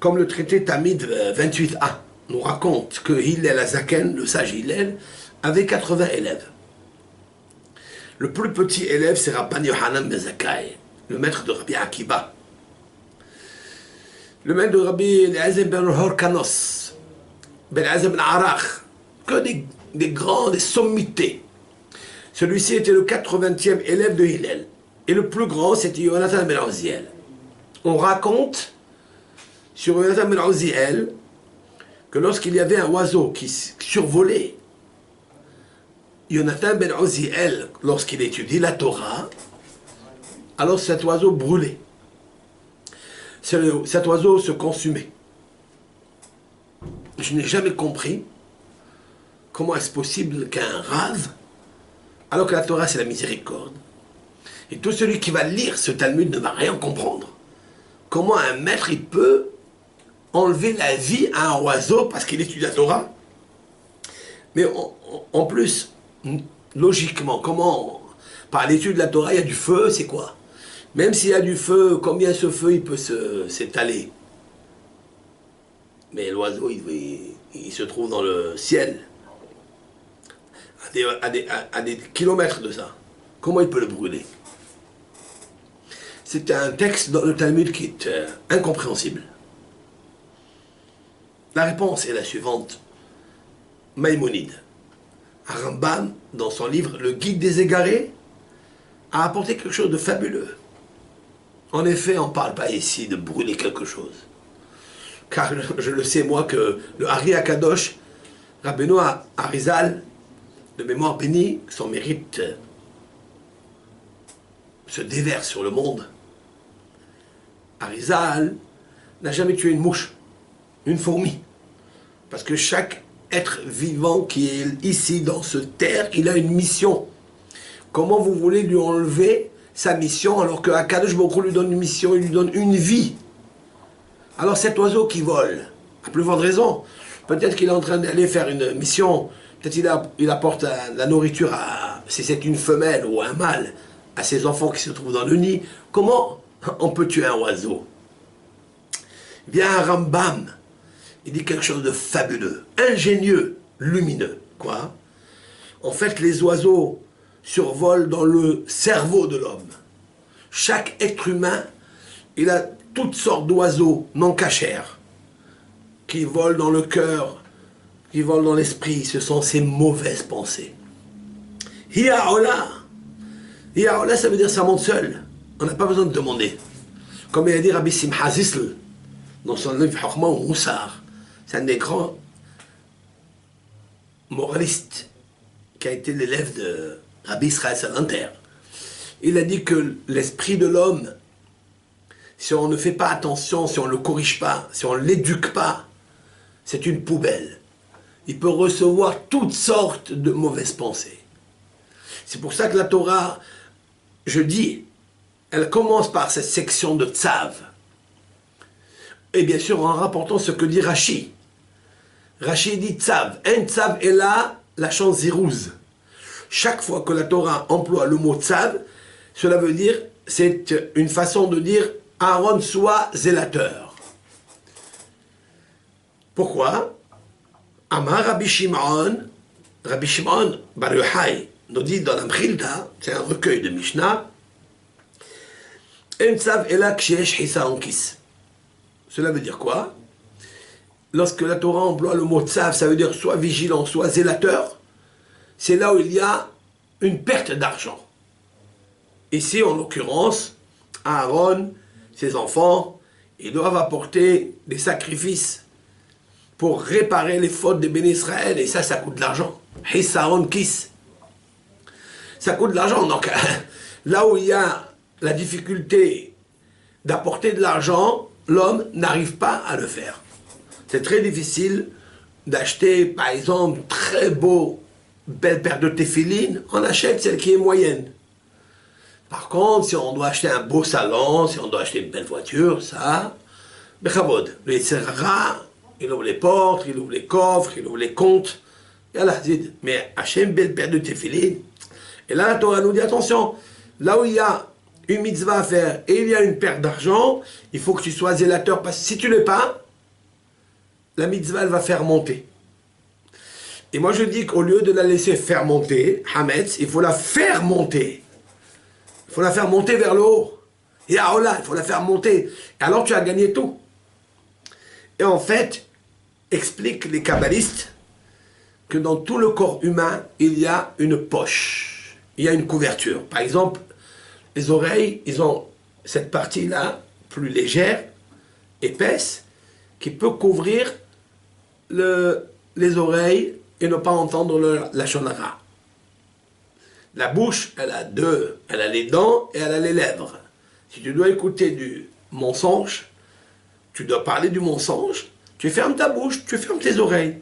comme le traité Tamid 28a nous raconte que Hillel Azaken, le sage Hillel, avait 80 élèves. Le plus petit élève, c'est Rabban Yohanan ben Zakkai, le maître de Rabbi Akiba. Le maître de Rabbi Eliezer ben Horkanos, ben Eliezer ben Arach, que des grands, des sommités. Celui-ci était le 80e élève de Hillel. Et le plus grand, c'était Yonatan ben Oziel. On raconte sur Yonatan ben Oziel que lorsqu'il y avait un oiseau qui survolait Yonatan ben Oziel, lorsqu'il étudie la Torah, alors cet oiseau brûlait. Cet oiseau se consumait. Je n'ai jamais compris comment est-ce possible qu'un rave, alors que la Torah c'est la miséricorde, et tout celui qui va lire ce Talmud ne va rien comprendre. Comment un maître il peut enlever la vie à un oiseau parce qu'il étudie la Torah? Mais en plus, logiquement, comment, par l'étude de la Torah, il y a du feu, c'est quoi? Même s'il y a du feu, combien ce feu il peut s'étaler? Mais l'oiseau, il se trouve dans le ciel, à des kilomètres de ça. Comment il peut le brûler? C'est un texte dans le Talmud qui est incompréhensible. La réponse est la suivante. Maïmonide, Rambam, dans son livre Le Guide des égarés, a apporté quelque chose de fabuleux. En effet, on ne parle pas ici de brûler quelque chose. Car je le sais, moi, que le Hari Akadosh, Rabbeinu Arizal, de mémoire bénie, son mérite se déverse sur le monde. Arizal n'a jamais tué une mouche, une fourmi. Parce que chaque être vivant qui est ici dans ce terre, il a une mission. Comment vous voulez lui enlever sa mission alors que Akadosh Baruch Hu lui donne une mission, il lui donne une vie? Alors cet oiseau qui vole, à plus forte raison, peut-être qu'il est en train d'aller faire une mission, peut-être il apporte la nourriture si c'est une femelle ou un mâle, à ses enfants qui se trouvent dans le nid. Comment on peut tuer un oiseau? Vient un Rambam, il dit quelque chose de fabuleux, ingénieux, lumineux. Quoi? En fait, les oiseaux survolent dans le cerveau de l'homme. Chaque être humain, il a toutes sortes d'oiseaux non cachers qui volent dans le cœur, qui volent dans l'esprit. Ce sont ces mauvaises pensées. Hiyaola. Hiyaola, ça veut dire ça monte seul. On n'a pas besoin de demander. Comme il a dit Rabbi Simcha Zisl dans son livre Chokhmah ou Moussar. C'est un des grands moralistes qui a été l'élève de Rabbi Israël Salanter. Il a dit que l'esprit de l'homme, si on ne fait pas attention, si on ne le corrige pas, si on ne l'éduque pas, c'est une poubelle. Il peut recevoir toutes sortes de mauvaises pensées. C'est pour ça que la Torah, je dis, elle commence par cette section de Tzav. Et bien sûr, en rapportant ce que dit Rashi. Rashi dit Tzav. Un Tzav est là, la chance zirouz. Chaque fois que la Torah emploie le mot Tzav, cela veut dire, c'est une façon de dire Aaron soit zélateur. Pourquoi? Amar Rabbi Shimon Bar Yochai nous dit dans la Mechilta, c'est un recueil de Mishnah, cela veut dire quoi? Lorsque la Torah emploie le mot tzav, ça veut dire soit vigilant, soit zélateur, c'est là où il y a une perte d'argent. Ici, en l'occurrence, Aaron, ses enfants, ils doivent apporter des sacrifices pour réparer les fautes des bénis Israël, et ça coûte de l'argent. Hissaron kis. Ça coûte de l'argent. Donc, là où il y a la difficulté d'apporter de l'argent, l'homme n'arrive pas à le faire. C'est très difficile d'acheter, par exemple, très belle paire de téphilines, on achète celle qui est moyenne. Par contre, si on doit acheter un beau salon, si on doit acheter une belle voiture, ça, bechavod. Le Yetzer Hara, il ouvre les portes, il ouvre les coffres, il ouvre les comptes Yallah, zid. Mais Hachem, belle paire de tefilin. Et là, la Torah nous dit, attention, là où il y a une mitzvah à faire et il y a une perte d'argent, il faut que tu sois zélateur, parce que si tu ne l'es pas, la mitzvah, elle va faire monter. Et moi, je dis qu'au lieu de la laisser faire monter, Hametz, il faut la faire monter. Il faut la faire monter vers le haut. Et là, oh là, il faut la faire monter. Et alors, tu as gagné tout. Et en fait, expliquent les kabbalistes que dans tout le corps humain, il y a une poche. Il y a une couverture. Par exemple, les oreilles, ils ont cette partie-là, plus légère, épaisse, qui peut couvrir les oreilles et ne pas entendre la shonara. La bouche, elle a les dents et elle a les lèvres. Si tu dois écouter du mensonge, tu dois parler du mensonge, tu fermes ta bouche, tu fermes tes oreilles.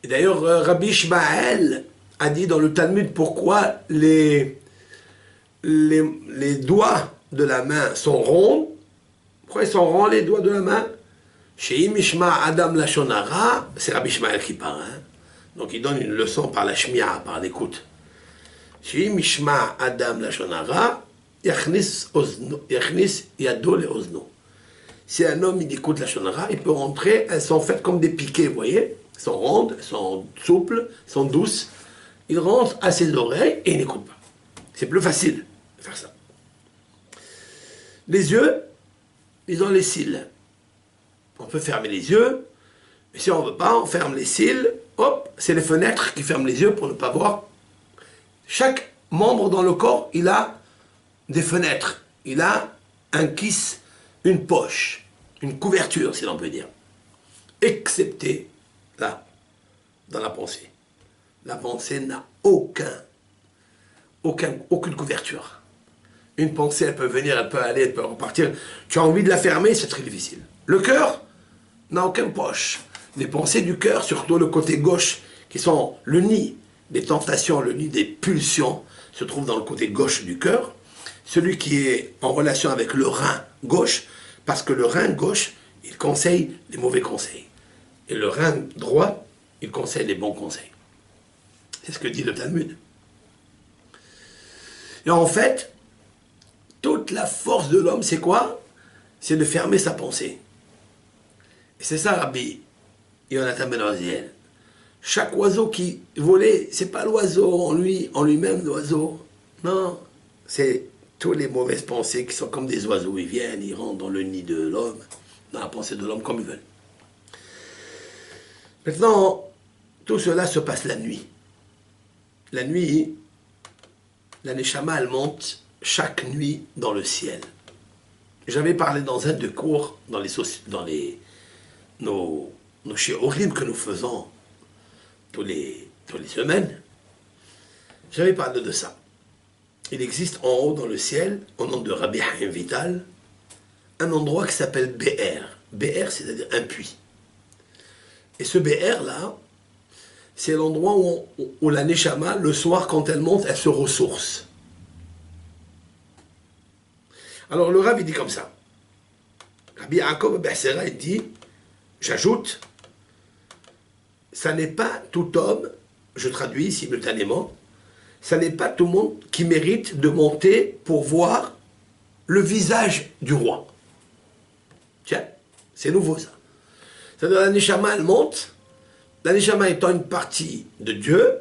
Et d'ailleurs, Rabbi Ishmael a dit dans le Talmud pourquoi les doigts de la main sont ronds. Pourquoi ils sont ronds, les doigts de la main? Chez Imishma Adam Lachonara, c'est Rabbi Ishmael qui parle. Hein? Donc il donne une leçon par la shmi'a, par l'écoute. Chez Imishma Adam Lachonara, Yachnis Yado le Ozno. Si un homme il écoute la shonara, il peut rentrer, elles sont faites comme des piquets, vous voyez? Elles sont rondes, elles sont souples, elles sont douces. Il rentre à ses oreilles et il n'écoute pas. C'est plus facile de faire ça. Les yeux, ils ont les cils. On peut fermer les yeux, mais si on ne veut pas, on ferme les cils. Hop, c'est les fenêtres qui ferment les yeux pour ne pas voir. Chaque membre dans le corps, il a des fenêtres. Il a un kiss, une poche, une couverture, si l'on peut dire. Excepté là, dans la pensée. La pensée n'a aucune couverture. Une pensée, elle peut venir, elle peut aller, elle peut repartir. Tu as envie de la fermer, c'est très difficile. Le cœur n'a aucune poche. Les pensées du cœur, surtout le côté gauche, qui sont le nid des tentations, le nid des pulsions, se trouve dans le côté gauche du cœur. Celui qui est en relation avec le rein gauche, parce que le rein gauche, il conseille les mauvais conseils. Et le rein droit, il conseille les bons conseils. C'est ce que dit le Talmud. Et en fait, toute la force de l'homme, c'est quoi? C'est de fermer sa pensée. Et c'est ça, Rabbi Yonatan ben Oziel. Chaque oiseau qui volait, c'est pas l'oiseau en lui-même, l'oiseau. Non, c'est toutes les mauvaises pensées qui sont comme des oiseaux. Ils viennent, ils rentrent dans le nid de l'homme, dans la pensée de l'homme comme ils veulent. Maintenant, tout cela se passe la nuit. La nuit, la Neshama, elle monte chaque nuit dans le ciel. J'avais parlé dans un de cours, dans nos shiurim que nous faisons tous les semaines. J'avais parlé de ça. Il existe en haut dans le ciel, au nom de Rabbi Haim Vital, un endroit qui s'appelle Be'er. Be'er, c'est-à-dire un puits. Et ce Be'er-là, c'est l'endroit où la Neshama, le soir, quand elle monte, elle se ressource. Alors le Rabbi dit comme ça. Rabbi Yaakov Be'sera, il dit, j'ajoute, ça n'est pas tout homme, je traduis simultanément, ça n'est pas tout le monde qui mérite de monter pour voir le visage du roi. Tiens, c'est nouveau ça. C'est-à-dire la Neshama, elle monte, la Neshama étant une partie de Dieu,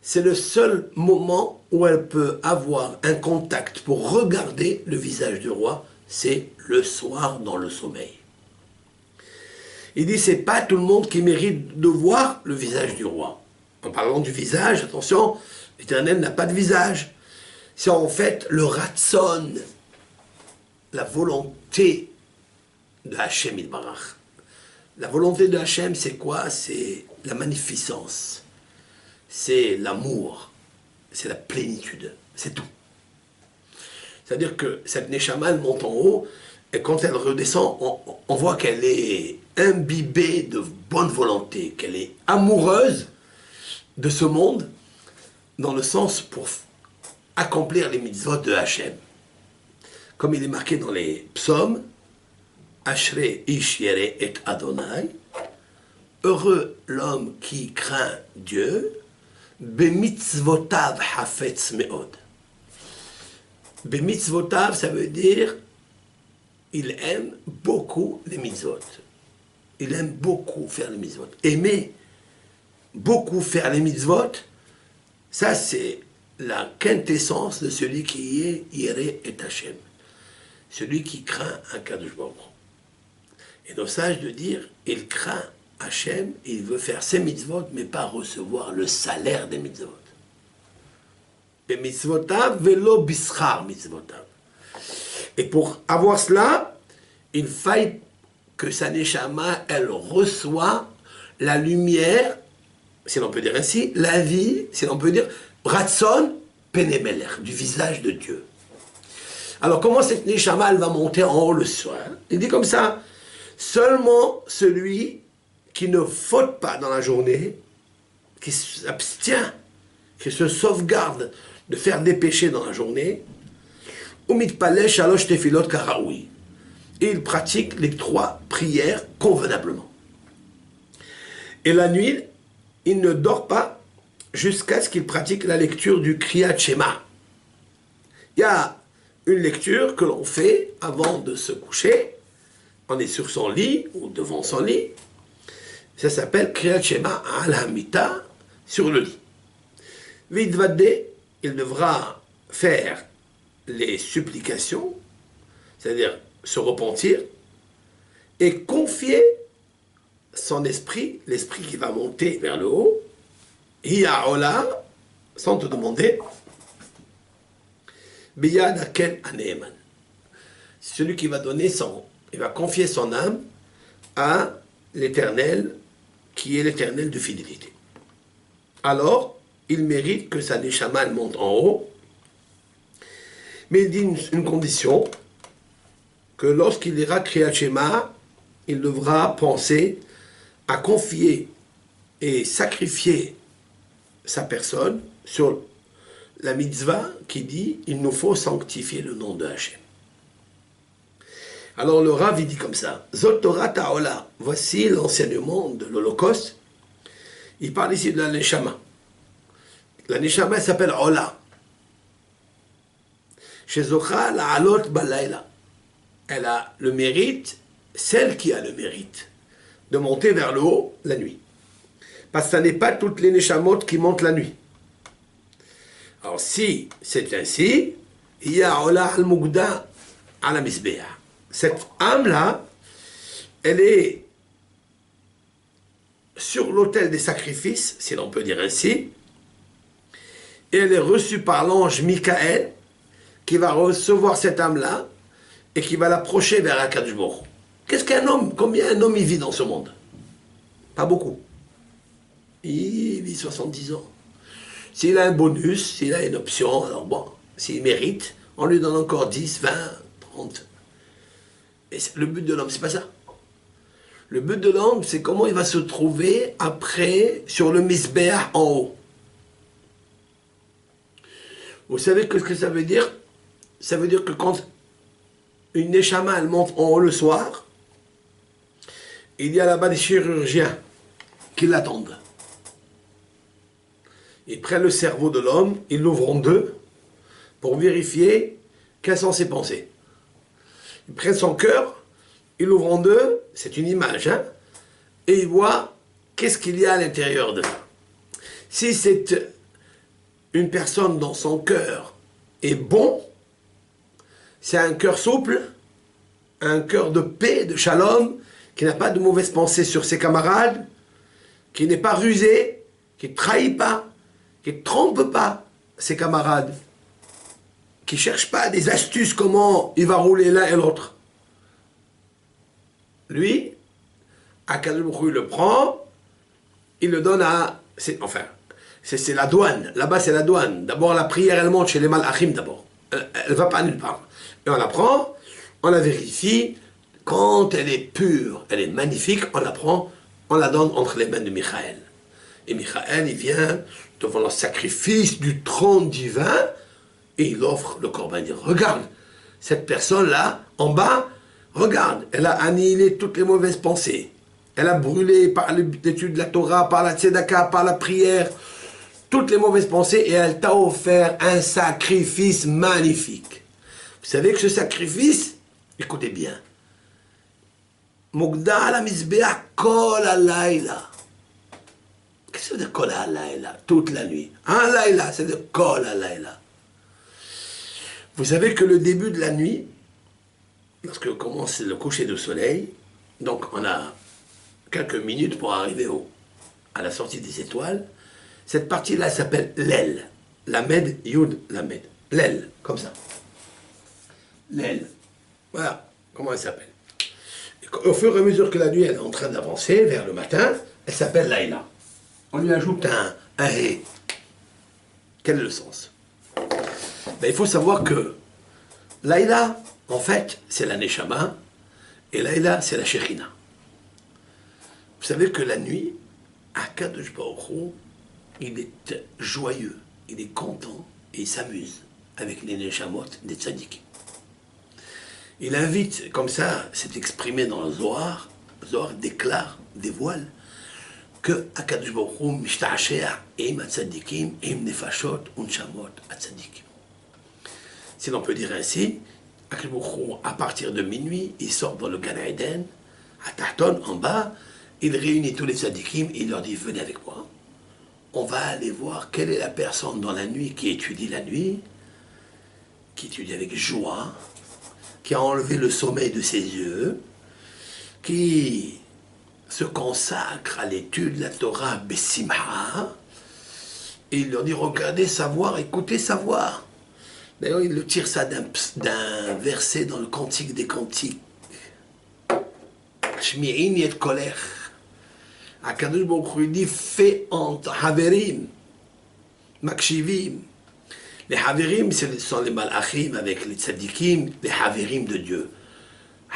c'est le seul moment où elle peut avoir un contact pour regarder le visage du roi, c'est le soir dans le sommeil. Il dit, c'est pas tout le monde qui mérite de voir le visage du roi. En parlant du visage, attention, l'Éternel n'a pas de visage. C'est en fait le ratson, la volonté de Hachem Yitbarach. La volonté de Hachem, c'est quoi? C'est la magnificence, c'est l'amour, c'est la plénitude, c'est tout. C'est-à-dire que cette Neshama, elle monte en haut, et quand elle redescend, on voit qu'elle est imbibée de bonne volonté, qu'elle est amoureuse de ce monde, dans le sens pour accomplir les mitzvot de Hachem. Comme il est marqué dans les psaumes, Ashrei ish yere et Adonai, heureux l'homme qui craint Dieu, bemitzvotav hafetz meod. Bemitzvotav, ça veut dire il aime beaucoup les mitzvot. Il aime beaucoup faire les mitzvot. Aimer beaucoup faire les mitzvot, ça c'est la quintessence de celui qui est Yireh et Hashem. Celui qui craint Akadosh Baruch Hu. Et nos sages de dire, il craint Hashem, il veut faire ses mitzvot, mais pas recevoir le salaire des mitzvot. Et mitzvotav velo bischar mitzvotav. Et pour avoir cela, il faille que sa neshama, elle reçoit la lumière, si l'on peut dire ainsi, la vie, si l'on peut dire, ratson penemeler, du visage de Dieu. Alors comment cette neshama, elle va monter en haut le soir? Il dit comme ça, seulement celui qui ne faute pas dans la journée, qui s'abstient, qui se sauvegarde de faire des péchés dans la journée, umitpaleh shalosh tefilot karaoui. Et il pratique les 3 prières convenablement. Et la nuit, il ne dort pas jusqu'à ce qu'il pratique la lecture du Kriyat Shema. Il y a une lecture que l'on fait avant de se coucher. On est sur son lit ou devant son lit. Ça s'appelle Kriyat Shema al Hamita, sur le lit. Vidvadé, il devra faire les supplications, c'est-à-dire se repentir, et confier son esprit, l'esprit qui va monter vers le haut, Hiyaola, sans te demander, Biyad Aken Aneeman. Celui qui va donner il va confier son âme à l'Éternel, qui est l'Éternel de fidélité. Alors, il mérite que sa neshama monte en haut, mais il dit une condition, que lorsqu'il ira Kriyat Shema, il devra penser à confier et sacrifier sa personne sur la mitzvah qui dit il nous faut sanctifier le nom de Hachem. Alors le Rav il dit comme ça, Zot Torah Ta'ola, voici l'enseignement de l'Holocauste. Il parle ici de la neshama. La neshama s'appelle Ola. Chez Zocha la Alot Balayla. Elle a le mérite, celle qui a le mérite, de monter vers le haut la nuit. Parce que ce n'est pas toutes les neshamot qui montent la nuit. Alors si c'est ainsi, il y a Ola al-Mugda à la Misbéa. Cette âme-là, elle est sur l'autel des sacrifices, si l'on peut dire ainsi, et elle est reçue par l'ange Michael, qui va recevoir cette âme-là, et qui va l'approcher vers Akadosh Baruch Hu. Qu'est-ce qu'un homme, combien un homme il vit dans ce monde? Pas beaucoup. Il vit 70 ans. S'il a un bonus, s'il a une option, alors bon, s'il mérite, on lui donne encore 10, 20, 30. Et le but de l'homme, c'est pas ça. Le but de l'homme, c'est comment il va se trouver après sur le Misbéach en haut. Vous savez ce que ça veut dire? Ça veut dire que quand une neshama, elle monte en haut le soir, il y a là-bas des chirurgiens qui l'attendent. Ils prennent le cerveau de l'homme, ils l'ouvrent en deux pour vérifier quelles sont ses pensées. Ils prennent son cœur, ils l'ouvrent en deux, c'est une image, hein, et ils voient qu'est-ce qu'il y a à l'intérieur de ça. Si c'est une personne dont son cœur est bon, c'est un cœur souple, un cœur de paix, de shalom, qui n'a pas de mauvaises pensées sur ses camarades, qui n'est pas rusé, qui ne trahit pas, qui ne trompe pas ses camarades, qui ne cherche pas des astuces comment il va rouler l'un et l'autre. Lui, Akadosh Baruch Hu, il le prend, il le donne à... c'est la douane. Là-bas, c'est la douane. D'abord, la prière, elle monte chez les malachim d'abord. Elle ne va pas nulle part. Et on la prend, on la vérifie. Quand elle est pure, elle est magnifique, on la prend, on la donne entre les mains de Michael. Et Michael, il vient devant le sacrifice du trône divin et il offre le corban. Il dit, regarde, cette personne-là, en bas, regarde, elle a annihilé toutes les mauvaises pensées. Elle a brûlé par l'étude de la Torah, par la tzedaka, par la prière, toutes les mauvaises pensées, et elle t'a offert un sacrifice magnifique. Vous savez que ce sacrifice, écoutez bien, Mugda ala mizbeach kol halayla. Qu'est-ce que ça veut dire kol halayla? Toute la nuit. Halayla, c'est de kol halayla. Vous savez que le début de la nuit, lorsque commence le coucher du soleil, donc on a quelques minutes pour arriver à la sortie des étoiles, cette partie-là s'appelle l'aile. Lamed, Yud, Lamed. L'aile, comme ça. L'aile. Voilà comment elle s'appelle. Au fur et à mesure que la nuit elle est en train d'avancer vers le matin, elle s'appelle Laïla. On lui ajoute un hé. Quel est le sens? Ben, il faut savoir que Laïla, en fait, c'est la Neshama, et Laïla, c'est la Shekhinah. Vous savez que la nuit, Akadosh Baruch Hu, il est joyeux, il est content, et il s'amuse avec les Neshamot des tzadikim. Il invite, comme ça, c'est exprimé dans le Zohar, le Zohar déclare, dévoile, que Akadosh Baruch Hu mishta'ashea im atzadikim, im nefashot unshamot atzadikim. Si l'on peut dire ainsi, Akadosh Baruch Hu, à partir de minuit, il sort dans le Gan Eden, à Tahton, en bas, il réunit tous les tzadikim, il leur dit, venez avec moi, on va aller voir quelle est la personne dans la nuit qui étudie la nuit, qui étudie avec joie, qui a enlevé le sommeil de ses yeux, qui se consacre à l'étude de la Torah Bessimha, et il leur dit, regardez, savoir, écoutez, savoir. D'ailleurs, il le tire ça d'un verset dans le Cantique des Cantiques. Shmi'in yet kolech. Akadosh Baruch Hu dit, fais entre haverim, makshivim. Les haverim, ce sont les malachim avec les tzadikim, les haverim de Dieu.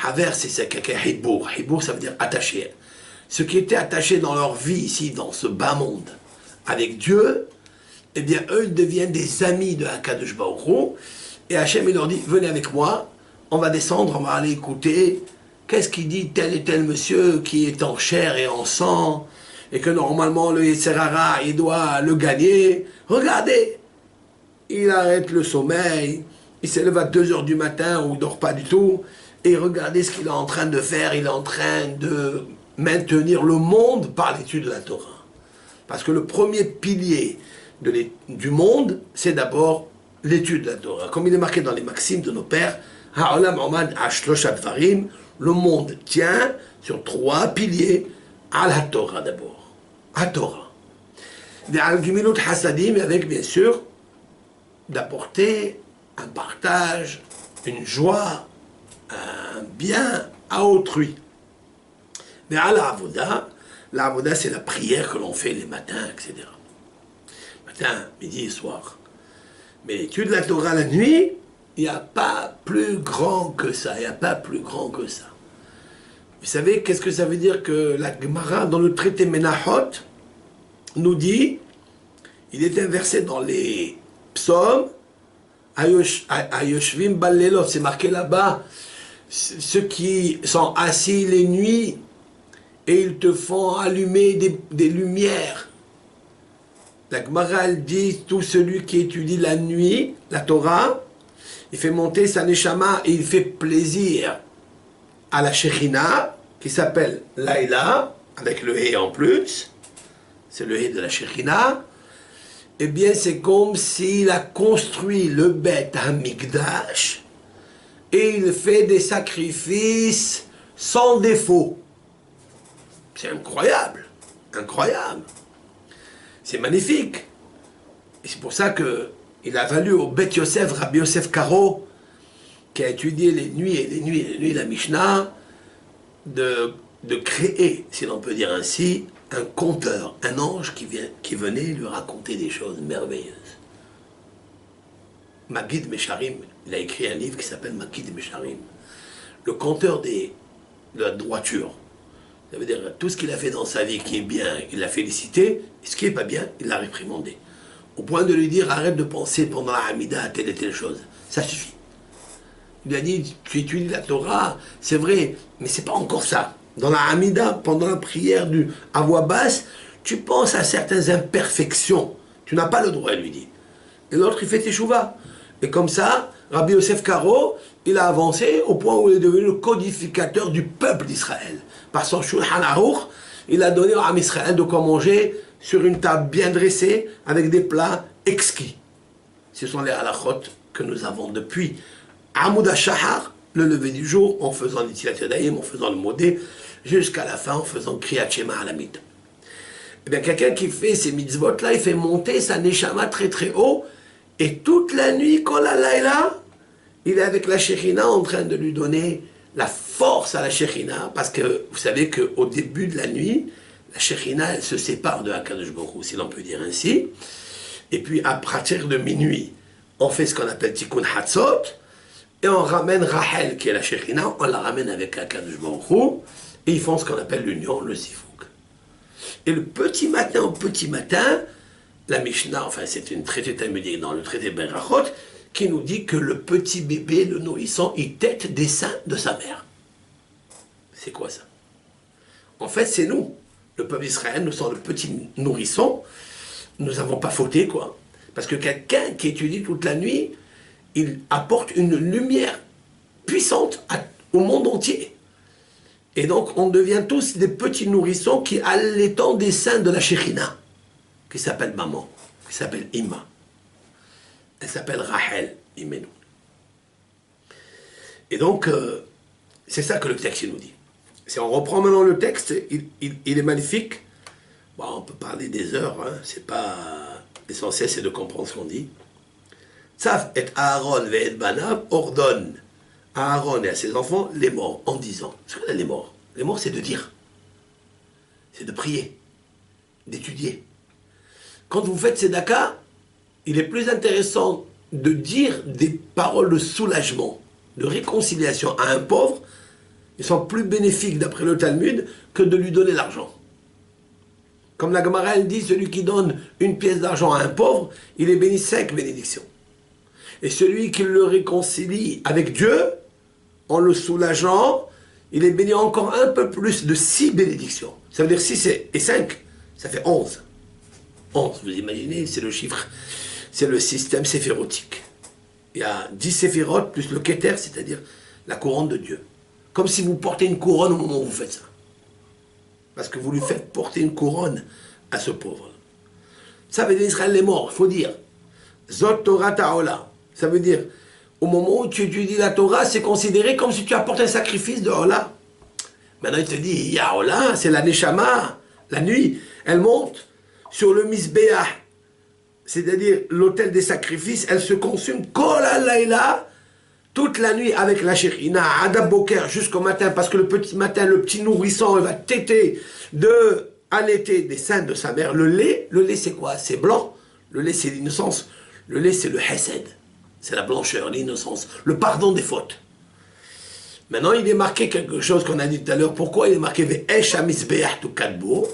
Haver, c'est quelqu'un, hibour. Hibour, ça veut dire attaché. Ceux qui étaient attachés dans leur vie ici, dans ce bas monde, avec Dieu, eh bien, eux, ils deviennent des amis de Akadosh Baruch Hu. Et Hachem, il leur dit, venez avec moi, on va descendre, on va aller écouter, qu'est-ce qu'il dit tel et tel monsieur qui est en chair et en sang, et que normalement, le Yetzer Hara, il doit le gagner. Regardez, il arrête le sommeil, il se lève à 2 heures du matin, ou il ne dort pas du tout, et regardez ce qu'il est en train de faire, il est en train de maintenir le monde par l'étude de la Torah. Parce que le premier pilier du monde, c'est d'abord l'étude de la Torah. Comme il est marqué dans les maximes de nos pères, Ha'olam omad ha'shlosha dvarim, le monde tient sur 3 piliers, à la Torah d'abord, à Torah. Et al-gimilut hasadim, avec bien sûr d'apporter un partage, une joie, un bien à autrui. Mais à la avoda c'est la prière que l'on fait les matins, etc. Matin, midi et soir. Mais l'étude de la Torah la nuit, il n'y a pas plus grand que ça, il n'y a pas plus grand que ça. Vous savez, qu'est-ce que ça veut dire que la Gemara, dans le traité Menachot, nous dit, il est inversé dans les psaumes, Ayoshvim Ballelot, c'est marqué là-bas, ceux qui sont assis les nuits et ils te font allumer des lumières. La Gemara, elle dit, tout celui qui étudie la nuit, la Torah, il fait monter sa neshama et il fait plaisir à la Shekhinah, qui s'appelle Laïla, avec le hé en plus, c'est le hé de la Shekhinah. Eh bien, c'est comme s'il a construit le Beth Hamikdash et il fait des sacrifices sans défaut. C'est incroyable, incroyable. C'est magnifique. Et c'est pour ça qu'il a valu au Beth Yosef, Rabbi Yosef Karo, qui a étudié les nuits et les nuits et les nuits la Mishnah, de créer, si l'on peut dire ainsi, un conteur, un ange qui venait lui raconter des choses merveilleuses. Magid Mesharim, il a écrit un livre qui s'appelle Magid Mesharim, le conteur de la droiture. Ça veut dire tout ce qu'il a fait dans sa vie qui est bien, il l'a félicité, et ce qui n'est pas bien, il l'a réprimandé. Au point de lui dire, arrête de penser pendant la Hamida à telle et telle chose. Ça suffit. Il lui a dit, tu étudies la Torah, c'est vrai, mais c'est pas encore ça. dans la Hamida, pendant la prière à voix basse, tu penses à certaines imperfections. Tu n'as pas le droit, il lui dit. Et l'autre, il fait teshuva. Et comme ça, Rabbi Yosef Karo, il a avancé au point où il est devenu le codificateur du peuple d'Israël. Par son Shulchan Aruch, il a donné à Israël de quoi manger sur une table bien dressée avec des plats exquis. Ce sont les halachot que nous avons depuis Amoud HaShahar, le lever du jour, en faisant l'Itilat Yadayim, en faisant le modé, jusqu'à la fin en faisant Kriyat Shema à la mid. Eh bien, quelqu'un qui fait ces mitzvot-là, il fait monter sa neshama très très haut, et toute la nuit, quand la laïla, il est avec la Shekhinah en train de lui donner la force à la Shekhinah, parce que vous savez qu'au début de la nuit, la Shekhinah, elle se sépare de HaKadosh Baruch Hu, si l'on peut dire ainsi, et puis à partir de minuit, on fait ce qu'on appelle Tikkun Hatzot, et on ramène Rachel, qui est la Shekhinah, on la ramène avec HaKadosh Baruch Hu, et ils font ce qu'on appelle l'union, le Sifouk. Et le petit matin, au petit matin, la Mishnah, enfin c'est une traité talmudique dans le traité Berachot, qui nous dit que le petit bébé, le nourrisson, il tète des seins de sa mère. C'est quoi ça? En fait, c'est nous, le peuple d'Israël, nous sommes le petit nourrisson, nous n'avons pas fauté, quoi. Parce que quelqu'un qui étudie toute la nuit, il apporte une lumière puissante au monde entier. Et donc, on devient tous des petits nourrissons qui allaitent des seins de la Shekhinah, qui s'appelle maman, qui s'appelle Ima. Elle s'appelle Rachel Imenu. Et donc, c'est ça que le texte nous dit. Si on reprend maintenant le texte, il est magnifique. Bon, on peut parler des heures, hein, c'est pas... L'essentiel, c'est de comprendre ce qu'on dit. Tzaf et Aaron ve et Banav ordonne à Aaron et à ses enfants les morts en disant. Ce qu'on a les morts. Les morts, c'est de dire. C'est de prier. D'étudier. Quand vous faites Tzedaka, il est plus intéressant de dire des paroles de soulagement, de réconciliation à un pauvre. Ils sont plus bénéfiques, d'après le Talmud, que de lui donner l'argent. Comme la Gemara, elle dit, celui qui donne une pièce d'argent à un pauvre, il est béni 5 bénédictions. Et celui qui le réconcilie avec Dieu, en le soulageant, il est béni encore un peu plus de 6 bénédictions. Ça veut dire 6 et 5, ça fait 11. 11, vous imaginez, c'est le chiffre, c'est le système séphirotique. Il y a 10 séphirotes plus le Keter, c'est-à-dire la couronne de Dieu. Comme si vous portez une couronne au moment où vous faites ça. Parce que vous lui faites porter une couronne à ce pauvre. Ça veut dire Israël est mort, il faut dire. Zot Torah Ta'ola. Ça veut dire, au moment où tu étudies la Torah, c'est considéré comme si tu apportes un sacrifice de Ola. Maintenant il te dit, ya Ola, c'est la Neshama, la nuit, elle monte sur le Misbeah, c'est-à-dire l'autel des sacrifices, elle se consume Kol Laïla, toute la nuit avec la Shekhinah, Adab Boker, jusqu'au matin, parce que le petit matin, le petit nourrisson, il va téter de allaiter des seins de sa mère. Le lait c'est quoi? C'est blanc. Le lait, c'est l'innocence. Le lait, c'est le Hesed. C'est la blancheur, l'innocence, le pardon des fautes. Maintenant, il est marqué quelque chose qu'on a dit tout à l'heure. Pourquoi il est marqué Ve'esh HaMizbeach tu kadbo?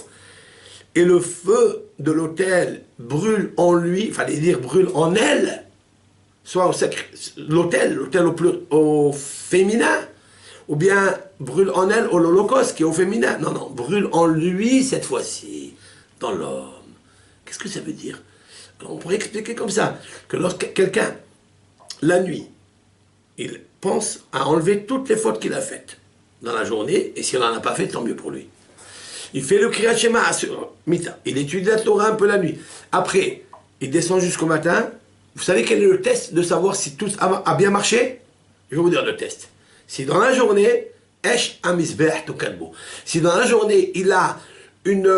Et le feu de l'autel brûle en lui, il fallait dire brûle en elle, soit l'autel au féminin, ou bien brûle en elle au l'holocauste qui est au féminin. Non, non, brûle en lui cette fois-ci, dans l'homme. Qu'est-ce que ça veut dire? Alors on pourrait expliquer comme ça, que lorsque quelqu'un, la nuit, il pense à enlever toutes les fautes qu'il a faites dans la journée, et s'il n'en a pas fait, tant mieux pour lui. Il fait le Kriyat Shema sur Mita, il étudie la Torah un peu la nuit. Après, il descend jusqu'au matin. Vous savez quel est le test de savoir si tout a bien marché? Je vais vous dire le test. Si dans la journée, Esh HaMizbeach tu kadbo, si dans la journée, il a une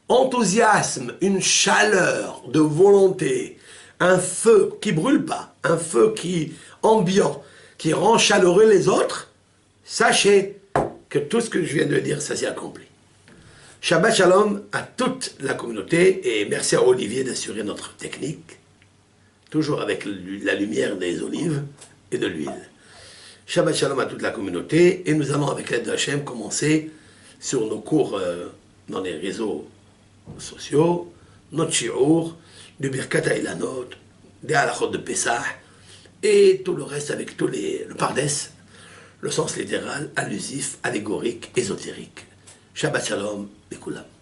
enthousiasme, une chaleur de volonté, un feu qui brûle pas, un feu qui ambiant, qui rend chaleureux les autres, sachez que tout ce que je viens de dire, ça s'est accompli. Shabbat Shalom à toute la communauté et merci à Olivier d'assurer notre technique, toujours avec la lumière des olives et de l'huile. Shabbat Shalom à toute la communauté et nous allons avec l'aide de Hachem commencer sur nos cours dans les réseaux sociaux, notre shiur, du Birkat HaIlanot, des halachot de Pessah et tout le reste avec le Pardes, le sens littéral, allusif, allégorique, ésotérique. Shabbat Shalom, Bikulam.